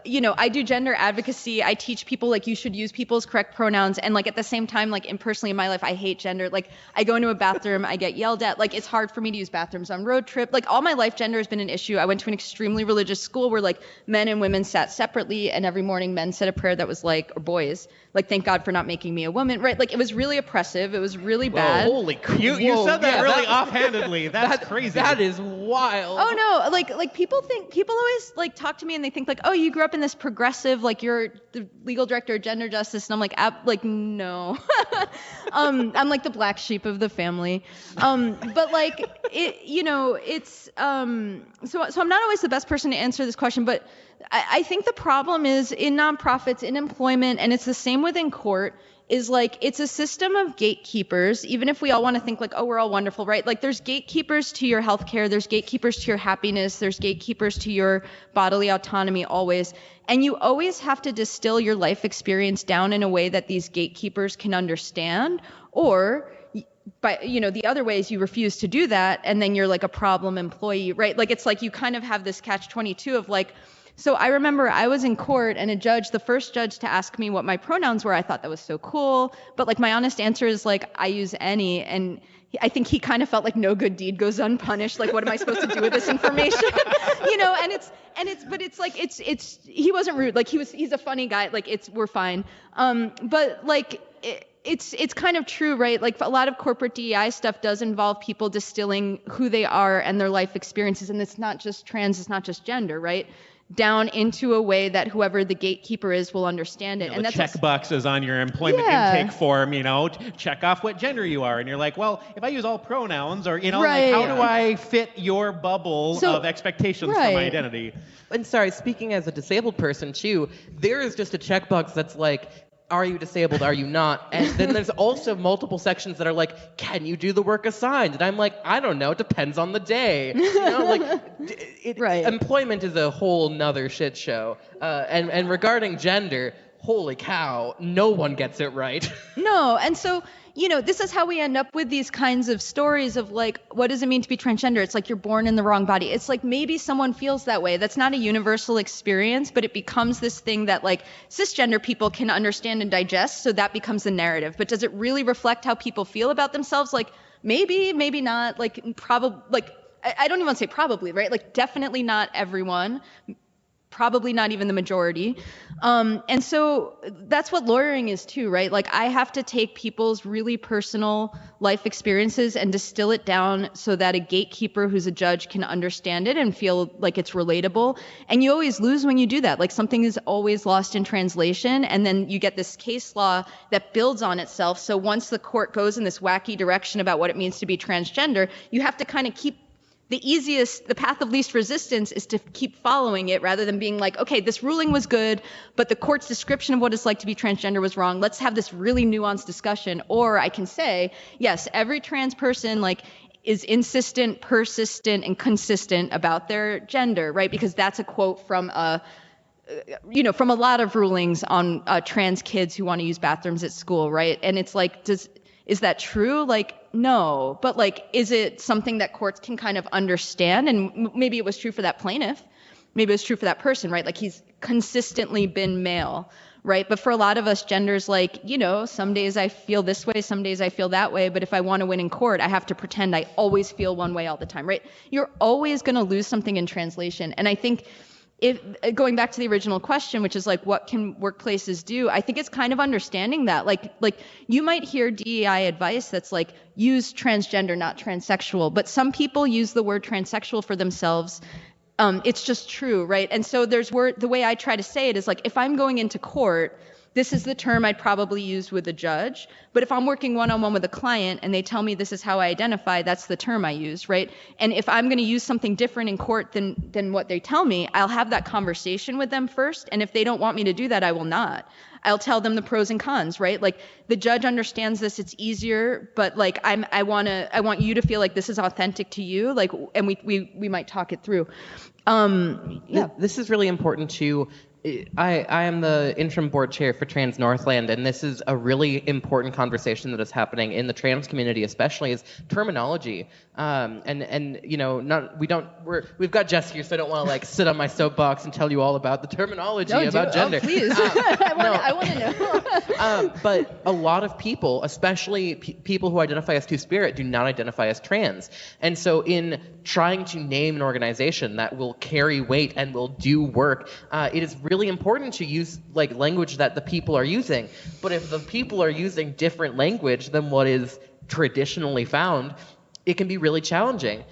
I do gender advocacy. I teach people like you should use people's correct pronouns, and like at the same time, like personally in my life, I hate gender. Like I go into a bathroom, I get yelled at. Like it's hard for me to use bathrooms on road trip. Like all my life, gender has been an issue. I went to an extremely religious school where like men and women sat separately, and every morning men said a prayer that was like, or boys, like thank God for not making me a woman, right? Like it was really oppressive. It was really bad. Holy crap! You said that really offhandedly. That's crazy. That is wild. Oh no, like people always like talk to me and they think like, oh, you grew up in this progressive, like you're the legal director of gender justice, and I'm like, no. I'm like the black sheep of the family. But like it's so I'm not always the best person to answer this question, but I think the problem is in nonprofits, in employment, and it's the same within court, is like it's a system of gatekeepers. Even if we all want to think like, oh, we're all wonderful, right? Like there's gatekeepers to your healthcare, there's gatekeepers to your happiness, there's gatekeepers to your bodily autonomy always. And you always have to distill your life experience down in a way that these gatekeepers can understand, or but the other way is you refuse to do that, and then you're like a problem employee, right? Like it's like you kind of have this catch-22 of like, so I remember I was in court and the first judge to ask me what my pronouns were, I thought that was so cool. But like my honest answer is like, I use any. And I think he kind of felt like no good deed goes unpunished. Like, what am I supposed to do with this information? He wasn't rude. Like he's a funny guy. Like we're fine. But like, it's kind of true, right? Like a lot of corporate DEI stuff does involve people distilling who they are and their life experiences. And it's not just trans, it's not just gender, right? Down into a way that whoever the gatekeeper is will understand it. And that's check boxes on your employment intake form, check off what gender you are. And you're like, well, if I use all pronouns or, like how do I fit your bubble of expectations for my identity? And sorry, speaking as a disabled person too, there is just a checkbox that's like, are you disabled? Are you not? And then there's also multiple sections that are like, can you do the work assigned? And I'm like, I don't know. It depends on the day. Employment is a whole nother shit show. And regarding gender, holy cow, no one gets it right. No. And so, this is how we end up with these kinds of stories of like, what does it mean to be transgender? It's like you're born in the wrong body. It's like maybe someone feels that way. That's not a universal experience, but it becomes this thing that like cisgender people can understand and digest. So that becomes the narrative. But does it really reflect how people feel about themselves? Like maybe not. Like probably. Like I don't even want to say probably, right? Like definitely not everyone. probably not even the majority. And so that's what lawyering is too, right? Like I have to take people's really personal life experiences and distill it down so that a gatekeeper who's a judge can understand it and feel like it's relatable. And you always lose when you do that. Like something is always lost in translation, and then you get this case law that builds on itself. So once the court goes in this wacky direction about what it means to be transgender, you have to kind of keep the path of least resistance is to keep following it rather than being like, okay, this ruling was good, but the court's description of what it's like to be transgender was wrong. Let's have this really nuanced discussion. Or I can say, yes, every trans person like is insistent, persistent, and consistent about their gender, right? Because that's a quote from from a lot of rulings on trans kids who want to use bathrooms at school, right? And it's like, is that true? Like, no. But like, is it something that courts can kind of understand? And maybe it was true for that plaintiff. Maybe it was true for that person, right? Like he's consistently been male, right? But for a lot of us, gender's like, some days I feel this way, some days I feel that way. But if I want to win in court, I have to pretend I always feel one way all the time, right? You're always going to lose something in translation. And I think going back to the original question, which is like, what can workplaces do? I think it's kind of understanding that, like you might hear DEI advice that's like, use transgender, not transsexual, but some people use the word transsexual for themselves. It's just true, right? And so the way I try to say it is like, if I'm going into court, this is the term I'd probably use with a judge. But if I'm working one-on-one with a client and they tell me this is how I identify, that's the term I use, right? And if I'm going to use something different in court than what they tell me, I'll have that conversation with them first. And if they don't want me to do that, I will not. I'll tell them the pros and cons, right? Like the judge understands this, it's easier, but like I want you to feel like this is authentic to you, like, and we might talk it through. This is really important too. I am the interim board chair for Trans Northland, and this is a really important conversation that is happening in the trans community, especially is terminology. We've got Jess here, so I don't want to like sit on my soapbox and tell you all about the terminology about gender. Oh, please, I want to know. But a lot of people, especially people who identify as two-spirit, do not identify as trans, and so in trying to name an organization that will carry weight and will do work, it is really important to use like language that the people are using. But if the people are using different language than what is traditionally found, it can be really challenging.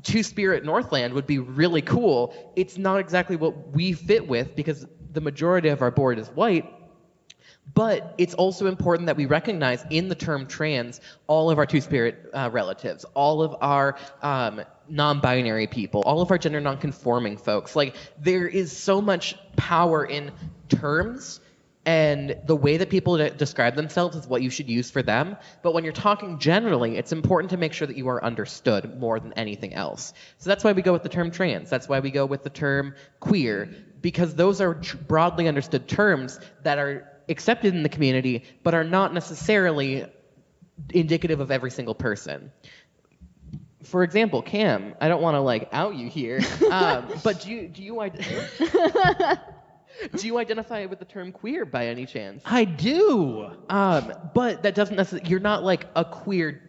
Two-spirit Northland would be really cool. It's not exactly what we fit with because the majority of our board is white. But it's also important that we recognize in the term trans all of our two-spirit relatives, all of our non-binary people, all of our gender non-conforming folks. Like, there is so much power in terms, and the way that people describe themselves is what you should use for them. But when you're talking generally, it's important to make sure that you are understood more than anything else. So that's why we go with the term trans. That's why we go with the term queer, because those are broadly understood terms that are accepted in the community, but are not necessarily indicative of every single person. For example, Cam, I don't want to like out you here, but do you identify with the term queer by any chance? I do. But that doesn't necessarily, you're not like a queer,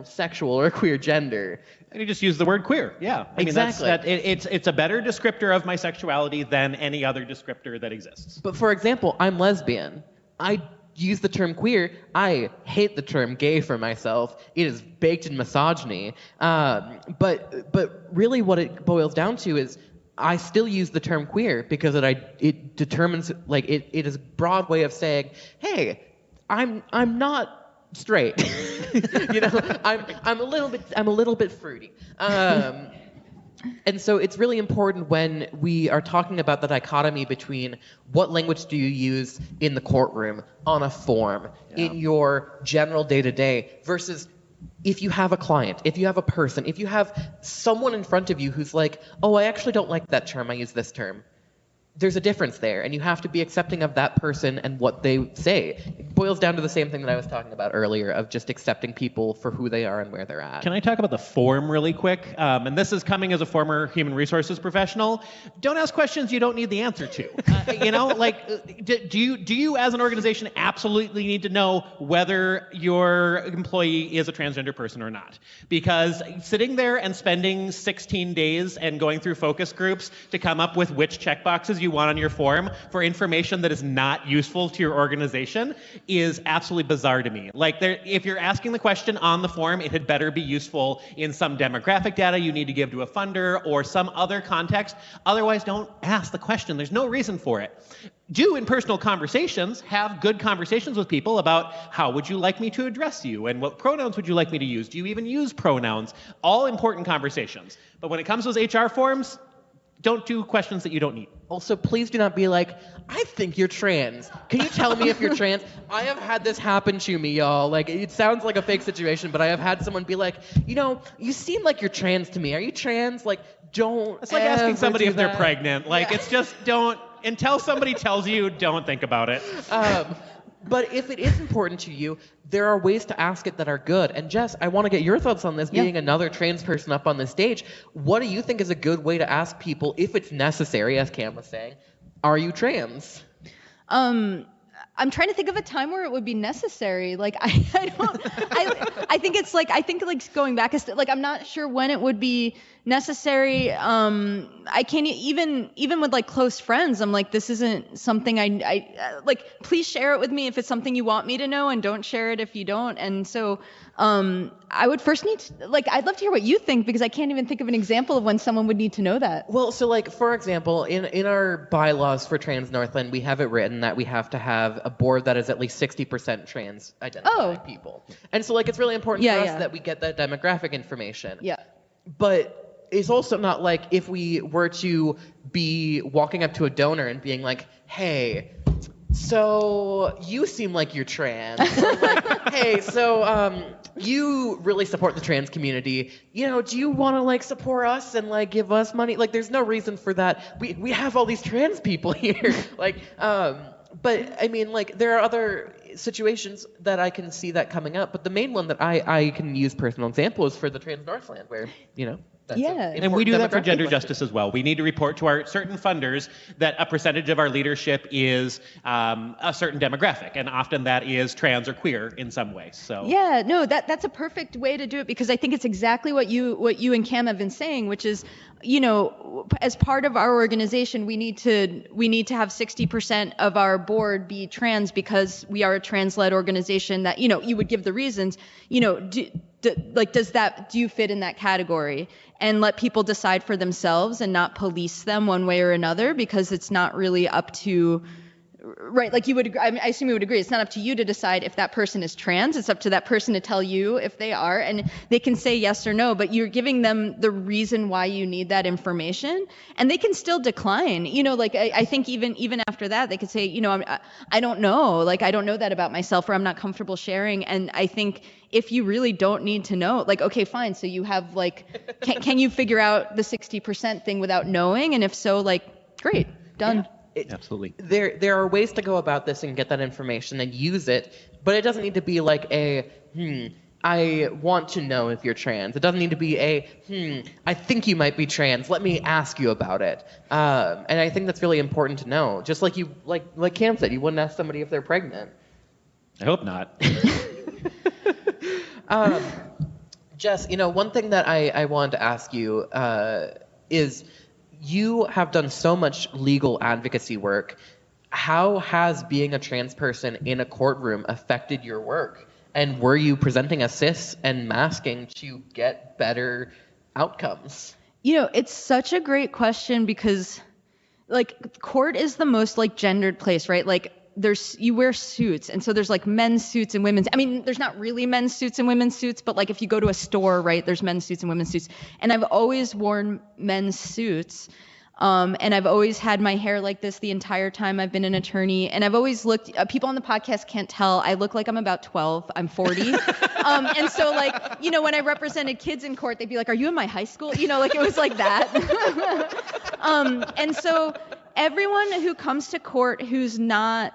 sexual or a queer gender. And you just use the word queer. Yeah. Exactly. It's a better descriptor of my sexuality than any other descriptor that exists. But for example, I'm lesbian. I use the term queer. I hate the term gay for myself. It is baked in misogyny. But really what it boils down to is I still use the term queer because it determines, like, it is a broad way of saying, hey, I'm not straight. I'm a little bit fruity. And so it's really important when we are talking about the dichotomy between what language do you use in the courtroom, on a form, in your general day-to-day, versus if you have a client, if you have a person, if you have someone in front of you who's like, oh, I actually don't like that term, I use this term. There's a difference there, and you have to be accepting of that person and what they say. It boils down to the same thing that I was talking about earlier of just accepting people for who they are and where they're at. Can I talk about the form really quick? And this is coming as a former human resources professional. Don't ask questions you don't need the answer to. Do you as an organization absolutely need to know whether your employee is a transgender person or not? Because sitting there and spending 16 days and going through focus groups to come up with which checkboxes you want on your form for information that is not useful to your organization is absolutely bizarre to me. If you're asking the question on the form, it had better be useful in some demographic data you need to give to a funder or some other context. Otherwise, don't ask the question. There's no reason for it. Do in personal conversations have good conversations with people about how would you like me to address you and what pronouns would you like me to use? Do you even use pronouns? All important conversations. But when it comes to those HR forms, don't do questions that you don't need. Also, please do not be like, I think you're trans. Can you tell me if you're trans? I have had this happen to me, y'all. It sounds like a fake situation, but I have had someone be like, you seem like you're trans to me. Are you trans? Don't. It's like asking somebody if they're pregnant. It's just don't, until somebody tells you, don't think about it. But if it is important to you, there are ways to ask it that are good. And Jess, I want to get your thoughts on this, being another trans person up on the stage. What do you think is a good way to ask people, if it's necessary, as Cam was saying, are you trans? I'm trying to think of a time where it would be necessary. I think going back, I'm not sure when it would be necessary. I can't even with close friends. I'm like, this isn't something I please share it with me if it's something you want me to know, and don't share it if you don't. And so I would first need to, I'd love to hear what you think, because I can't even think of an example of when someone would need to know that. Well, so for example, in our bylaws for Trans Northland, we have it written that we have to have a board that is at least 60% trans identified people. And so it's really important for us that we get that demographic information. Yeah. But it's also not if we were to be walking up to a donor and being like, hey, so you seem like you're trans. Or hey, so you really support the trans community. Do you want to support us and give us money? There's no reason for that. We have all these trans people here. But I mean, there are other situations that I can see that coming up. But the main one that I can use personal example is for the Trans Northland, where that's and we do that for gender justice as well. We need to report to our certain funders that a percentage of our leadership is a certain demographic, and often that is trans or queer in some way. So that's a perfect way to do it, because I think it's exactly what you and Cam have been saying, which is, as part of our organization, we need to have 60% of our board be trans, because we are a trans-led organization. That you would give the reasons. Do you fit in that category? And let people decide for themselves and not police them one way or another, because it's not really up to, right? You would, I assume you would agree, it's not up to you to decide if that person is trans. It's up to that person to tell you if they are, and they can say yes or no, but you're giving them the reason why you need that information, and they can still decline. I think even after that, they could say, I don't know, I don't know that about myself, or I'm not comfortable sharing. And I think if you really don't need to know, okay, fine. So you have can you figure out the 60% thing without knowing? And if so, great, done. Yeah. Absolutely. There are ways to go about this and get that information and use it, but it doesn't need to be I want to know if you're trans. It doesn't need to be I think you might be trans. Let me ask you about it. And I think that's really important to know. Just like Cam said, you wouldn't ask somebody if they're pregnant. I hope not. Jess, one thing that I wanted to ask you is, you have done so much legal advocacy work. How has being a trans person in a courtroom affected your work? And were you presenting a cis and masking to get better outcomes? It's such a great question, because court is the most gendered place, right? You wear suits, and so there's men's suits and women's. I mean, there's not really men's suits and women's suits, but if you go to a store, right, there's men's suits and women's suits. And I've always worn men's suits, and I've always had my hair like this the entire time I've been an attorney. And I've always looked. People on the podcast can't tell. I look like I'm about 12. I'm 40. And so when I represented kids in court, they'd be like, "Are you in my high school?" It was like that. And so everyone who comes to court who's not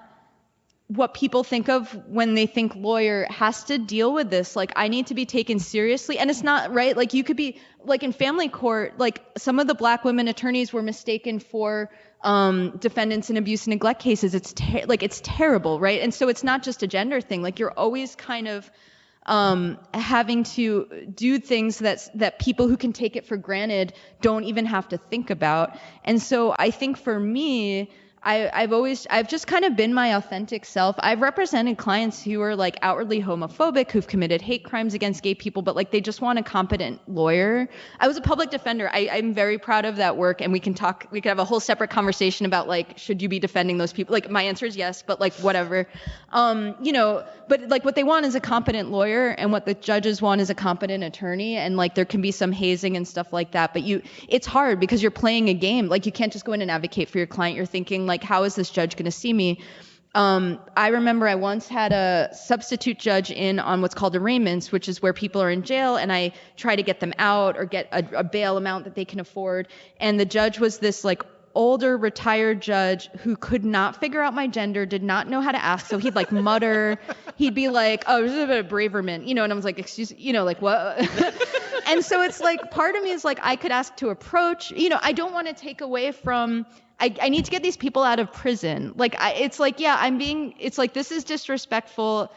what people think of when they think lawyer has to deal with this. Like, I need to be taken seriously. And it's not right. Like, you could be like in family court, like some of the Black women attorneys were mistaken for defendants in abuse and neglect cases. It's terrible, right? And so it's not just a gender thing. Like, you're always kind of having to do things that people who can take it for granted don't even have to think about. And so I think for me, I've just kind of been my authentic self. I've represented clients who are like outwardly homophobic, who've committed hate crimes against gay people, but like they just want a competent lawyer. I was a public defender. I'm very proud of that work, and we could have a whole separate conversation about like, should you be defending those people? Like, my answer is yes, but like whatever. But like what they want is a competent lawyer, and what the judges want is a competent attorney, and like there can be some hazing and stuff like that, but it's hard because you're playing a game. Like, you can't just go in and advocate for your client. You're thinking like, how is this judge going to see me? I remember I once had a substitute judge in on what's called arraignments, which is where people are in jail and I try to get them out or get a bail amount that they can afford. And the judge was this like older retired judge who could not figure out my gender, did not know how to ask. So he'd like mutter, he'd be like, oh, this is a bit of Braverman, and I was like, excuse, like what? And so it's like, part of me is like, I could ask to approach, I don't want to take away from, I need to get these people out of prison. Like, it's like, yeah, it's like, this is disrespectful.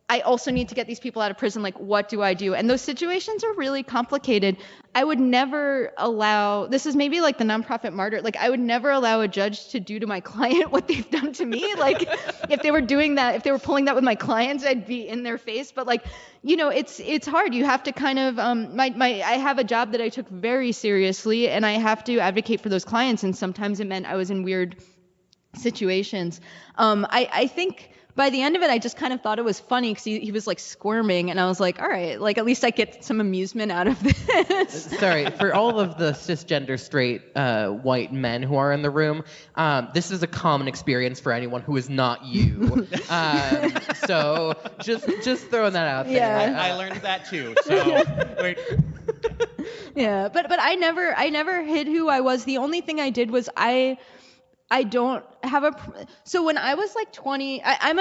I also need to get these people out of prison. Like, what do I do? And those situations are really complicated. I would never allow, this is maybe like the nonprofit martyr, like I would never allow a judge to do to my client what they've done to me. Like, if they were doing that, if they were pulling that with my clients, I'd be in their face. But like, it's hard. You have to kind of, I have a job that I took very seriously, and I have to advocate for those clients. And sometimes it meant I was in weird situations. I think by the end of it, I just kind of thought it was funny because he was like squirming, and I was like, all right, like at least I get some amusement out of this. Sorry, for all of the cisgender straight white men who are in the room, this is a common experience for anyone who is not you. So just throwing that out there. Yeah. I learned that too. So wait. Yeah, but I never hid who I was. The only thing I did was I don't have so when I was like 20, I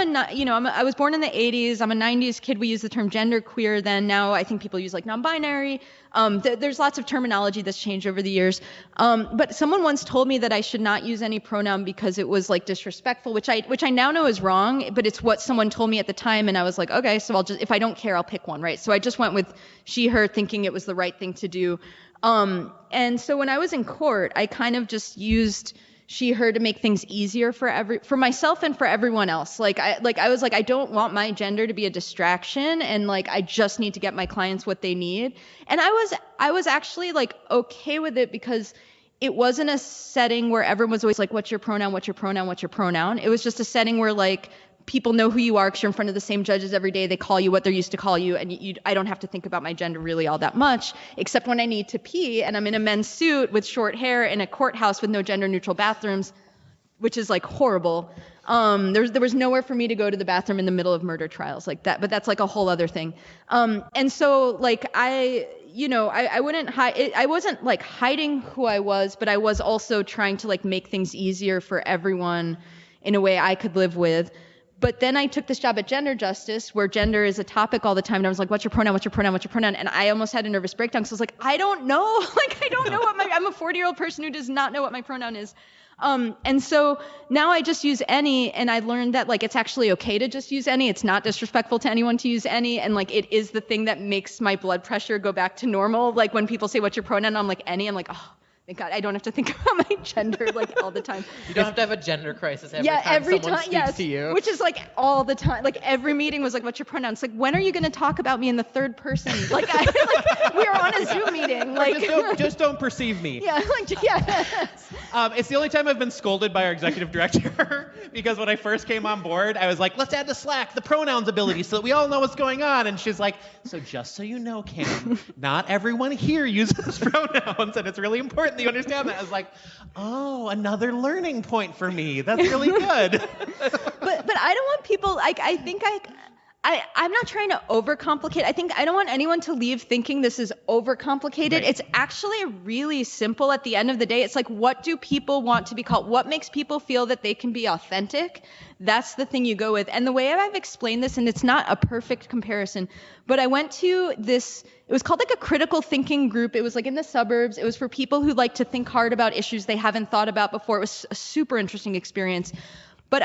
was born in the 80s. I'm a 90s kid. We use the term genderqueer then. Now I think people use like non-binary. There's lots of terminology that's changed over the years. But someone once told me that I should not use any pronoun because it was like disrespectful, which I now know is wrong, but it's what someone told me at the time. And I was like, okay, so if I don't care, I'll pick one, right? So I just went with she, her, thinking it was the right thing to do. And so when I was in court, I kind of just used she, her to make things easier for myself and for everyone else. I was like, I don't want my gender to be a distraction, and like I just need to get my clients what they need. And I was actually like okay with it because it wasn't a setting where everyone was always like, what's your pronoun, what's your pronoun, what's your pronoun? It was just a setting where like people know who you are because you're in front of the same judges every day. They call you what they're used to call you, and I don't have to think about my gender really all that much, except when I need to pee and I'm in a men's suit with short hair in a courthouse with no gender-neutral bathrooms, which is like horrible. There was nowhere for me to go to the bathroom in the middle of murder trials like that, but that's like a whole other thing. And so like I wouldn't hide. I wasn't like hiding who I was, but I was also trying to like make things easier for everyone in a way I could live with. But then I took this job at Gender Justice, where gender is a topic all the time. And I was like, what's your pronoun? What's your pronoun? What's your pronoun? And I almost had a nervous breakdown because I was like, I don't know. Like, I don't know I'm a 40-year-old person who does not know what my pronoun is. And so now I just use any, and I learned that like it's actually okay to just use any. It's not disrespectful to anyone to use any, and like it is the thing that makes my blood pressure go back to normal. Like when people say what's your pronoun, I'm like any. I'm like, oh, thank God, I don't have to think about my gender like all the time. You don't have to have a gender crisis every time someone speaks to you. Which is like all the time. Like every meeting was like, what's your pronoun? It's like, when are you going to talk about me in the third person? Like, we are on a Zoom meeting. Like, just don't perceive me. Yeah, like, yes. It's the only time I've been scolded by our executive director because when I first came on board, I was like, let's add to Slack the pronouns ability so that we all know what's going on. And she's like, so just so you know, Kim, not everyone here uses pronouns, and it's really important that you understand that. I was like, oh, another learning point for me. That's really good. But I don't want people, like, I think I'm not trying to overcomplicate. I don't want anyone to leave thinking this is overcomplicated. Right. It's actually really simple at the end of the day. It's like, what do people want to be called? What makes people feel that they can be authentic? That's the thing you go with. And the way I've explained this, and it's not a perfect comparison, but I went to this, it was called like a critical thinking group. It was like in the suburbs. It was for people who like to think hard about issues they haven't thought about before. It was a super interesting experience. But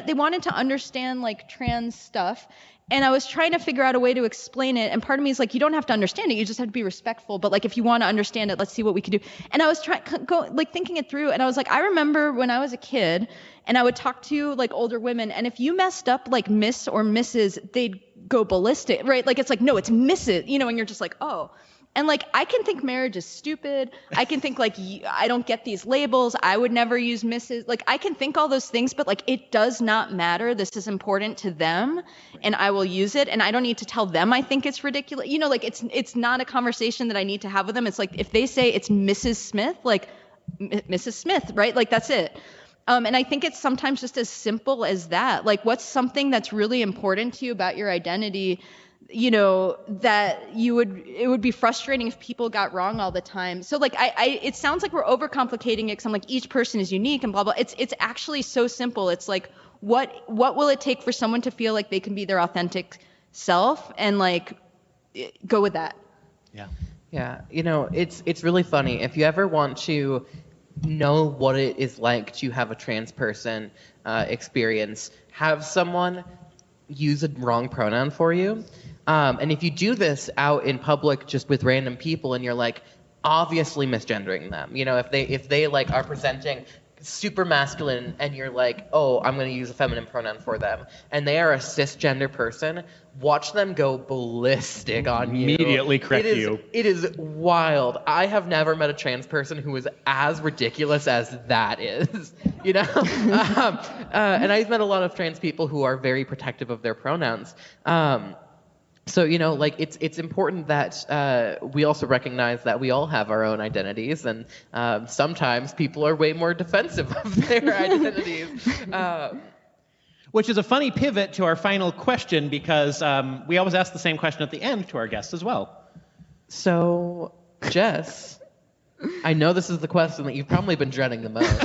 they wanted to understand like trans stuff. And I was trying to figure out a way to explain it. And part of me is like, you don't have to understand it. You just have to be respectful. But like, if you want to understand it, let's see what we can do. And I was thinking it through. And I was like, I remember when I was a kid and I would talk to like older women. And if you messed up like Miss or Mrs., they'd go ballistic, right? Like, it's like, no, it's Mrs., and you're just like, oh. And like, I can think marriage is stupid. I can think like, I don't get these labels. I would never use Mrs. Like, I can think all those things, but like, it does not matter. This is important to them and I will use it. And I don't need to tell them I think it's ridiculous. Like it's not a conversation that I need to have with them. It's like, if they say it's Mrs. Smith, like Mrs. Smith, right? Like that's it. And I think it's sometimes just as simple as that. Like, what's something that's really important to you about your identity, that it would be frustrating if people got wrong all the time. So like, it sounds like we're overcomplicating it because I'm like, each person is unique and blah, blah. It's actually so simple. It's like, what will it take for someone to feel like they can be their authentic self and like, go with that? Yeah. Yeah. It's really funny. If you ever want to know what it is like to have a trans person experience, have someone use a wrong pronoun for you. And if you do this out in public just with random people and you're like obviously misgendering them, if they like are presenting super masculine and you're like, oh, I'm going to use a feminine pronoun for them, and they are a cisgender person, watch them go ballistic on you. Immediately correct you. It is wild. I have never met a trans person who is as ridiculous as that is, and I've met a lot of trans people who are very protective of their pronouns. So, like it's important that we also recognize that we all have our own identities, and sometimes people are way more defensive of their identities. Which is a funny pivot to our final question, because we always ask the same question at the end to our guests as well. So, Jess, I know this is the question that you've probably been dreading the most.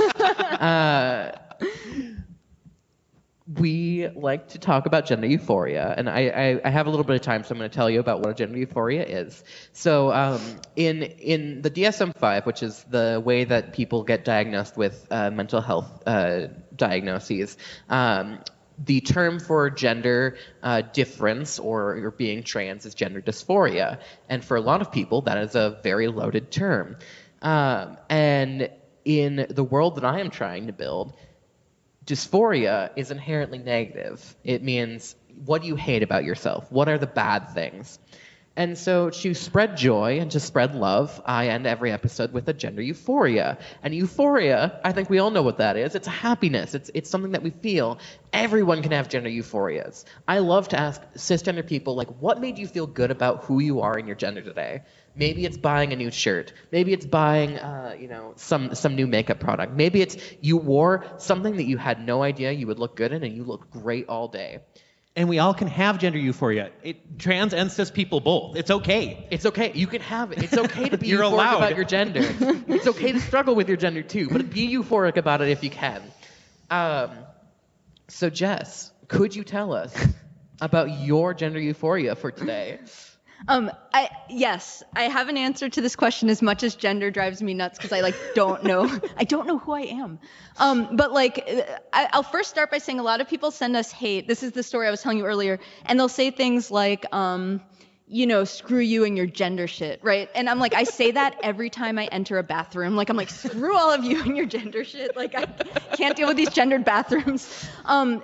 We like to talk about gender euphoria, and I have a little bit of time, so I'm going to tell you about what a gender euphoria is. So in the DSM-5, which is the way that people get diagnosed with mental health diagnoses, the term for gender difference or being trans is gender dysphoria. And for a lot of people, that is a very loaded term. And in the world that I am trying to build, dysphoria is inherently negative. It means, what do you hate about yourself? What are the bad things? And so to spread joy and to spread love, I end every episode with a gender euphoria. And euphoria, I think we all know what that is. It's a happiness. It's something that we feel. Everyone can have gender euphorias. I love to ask cisgender people, like, what made you feel good about who you are in your gender today? Maybe it's buying a new shirt. Maybe it's buying, some new makeup product. Maybe it's you wore something that you had no idea you would look good in, and you look great all day. And we all can have gender euphoria. Trans and cis people both. It's okay. It's okay. You can have it. It's okay to be You're euphoric allowed. about your gender. It's okay to struggle with your gender too, but be euphoric about it if you can. So Jess, could you tell us about your gender euphoria for today? Yes, I have an answer to this question, as much as gender drives me nuts because I don't know who I am. But I'll first start by saying a lot of people send us hate. This is the story I was telling you earlier, and they'll say things like, screw you and your gender shit, right? And I'm like, I say that every time I enter a bathroom. I'm like, screw all of you and your gender shit. Like, I can't deal with these gendered bathrooms.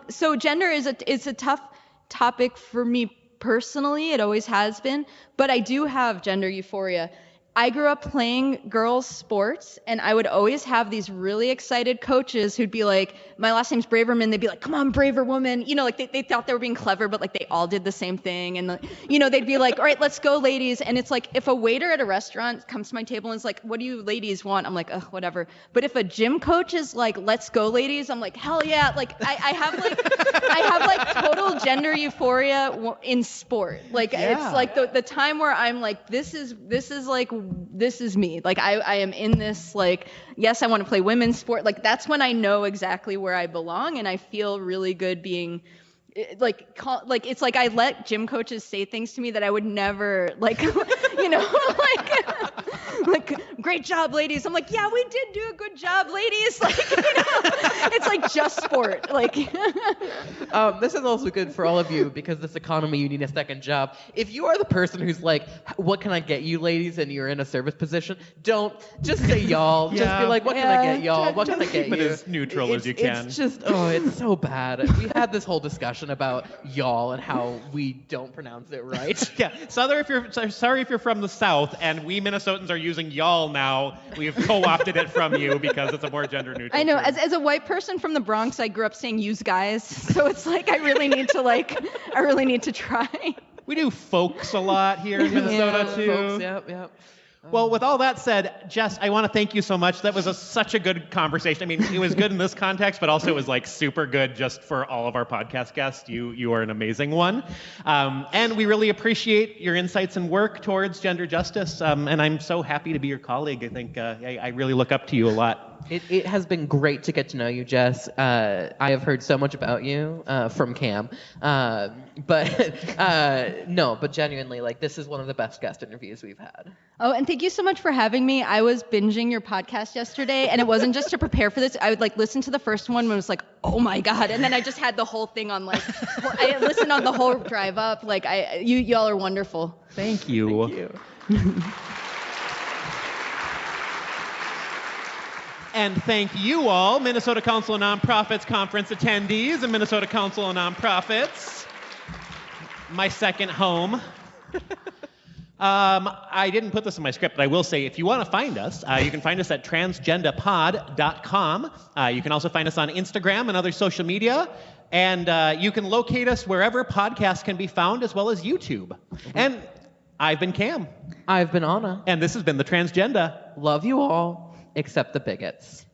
So gender is a tough topic for me personally. It always has been, but I do have gender euphoria. I grew up playing girls sports, and I would always have these really excited coaches who'd be like, my last name's Braverman. They'd be like, come on, braver woman. You know, like they thought they were being clever, but like they all did the same thing. And, you know, they'd be like, all right, let's go, ladies. And it's like, if a waiter at a restaurant comes to my table and is like, what do you ladies want? I'm like, ugh, whatever. But if a gym coach is like, let's go, ladies, I'm like, hell yeah. Like I have like total gender euphoria in sport. Like it's like the time where I'm like, this is me. Like I am in this, like, yes, I want to play women's sport. Like that's when I know exactly where I belong, and I feel really good being like it's like I let gym coaches say things to me that I would never, like, you know, like great job, ladies. I'm like, yeah, we did do a good job, ladies. Like, you know, it's like just sport. Like, this is also good for all of you because this economy, you need a second job. If you are the person who's like, what can I get you, ladies, and you're in a service position, don't just say y'all. Yeah. Just be like, what can I get y'all? What can I get Keep it you? as neutral as you can. It's just, it's so bad. We had this whole discussion about y'all and how we don't pronounce it right. Yeah, sorry if you're from the South, and we Minnesotans are using y'all now. We have co-opted it from you because it's a more gender neutral. I know. term. As a white person from the Bronx, I grew up saying "use guys," so it's like I really need to try. We do folks a lot here in Minnesota too. Folks, yep. Well, with all that said, Jess, I want to thank you so much. That was such a good conversation. I mean, it was good in this context, but also it was like super good just for all of our podcast guests. You are an amazing one. And we really appreciate your insights and work towards gender justice. And I'm so happy to be your colleague. I think I really look up to you a lot. It has been great to get to know you, Jess. I have heard so much about you from Cam. But genuinely, like, this is one of the best guest interviews we've had. Oh, and thank you so much for having me. I was binging your podcast yesterday, and it wasn't just to prepare for this. I would like listen to the first one and was like, oh my God. And then I just had the whole thing on, like, I listened on the whole drive up. Like, y'all are wonderful. Thank you. Thank you. And thank you all, Minnesota Council of Nonprofits Conference attendees and Minnesota Council of Nonprofits, my second home. I didn't put this in my script, but I will say, if you want to find us, you can find us at transgendapod.com. You can also find us on Instagram and other social media. And you can locate us wherever podcasts can be found, as well as YouTube. And I've been Cam. I've been Anna. And this has been The Transgenda. Love you all, except the bigots.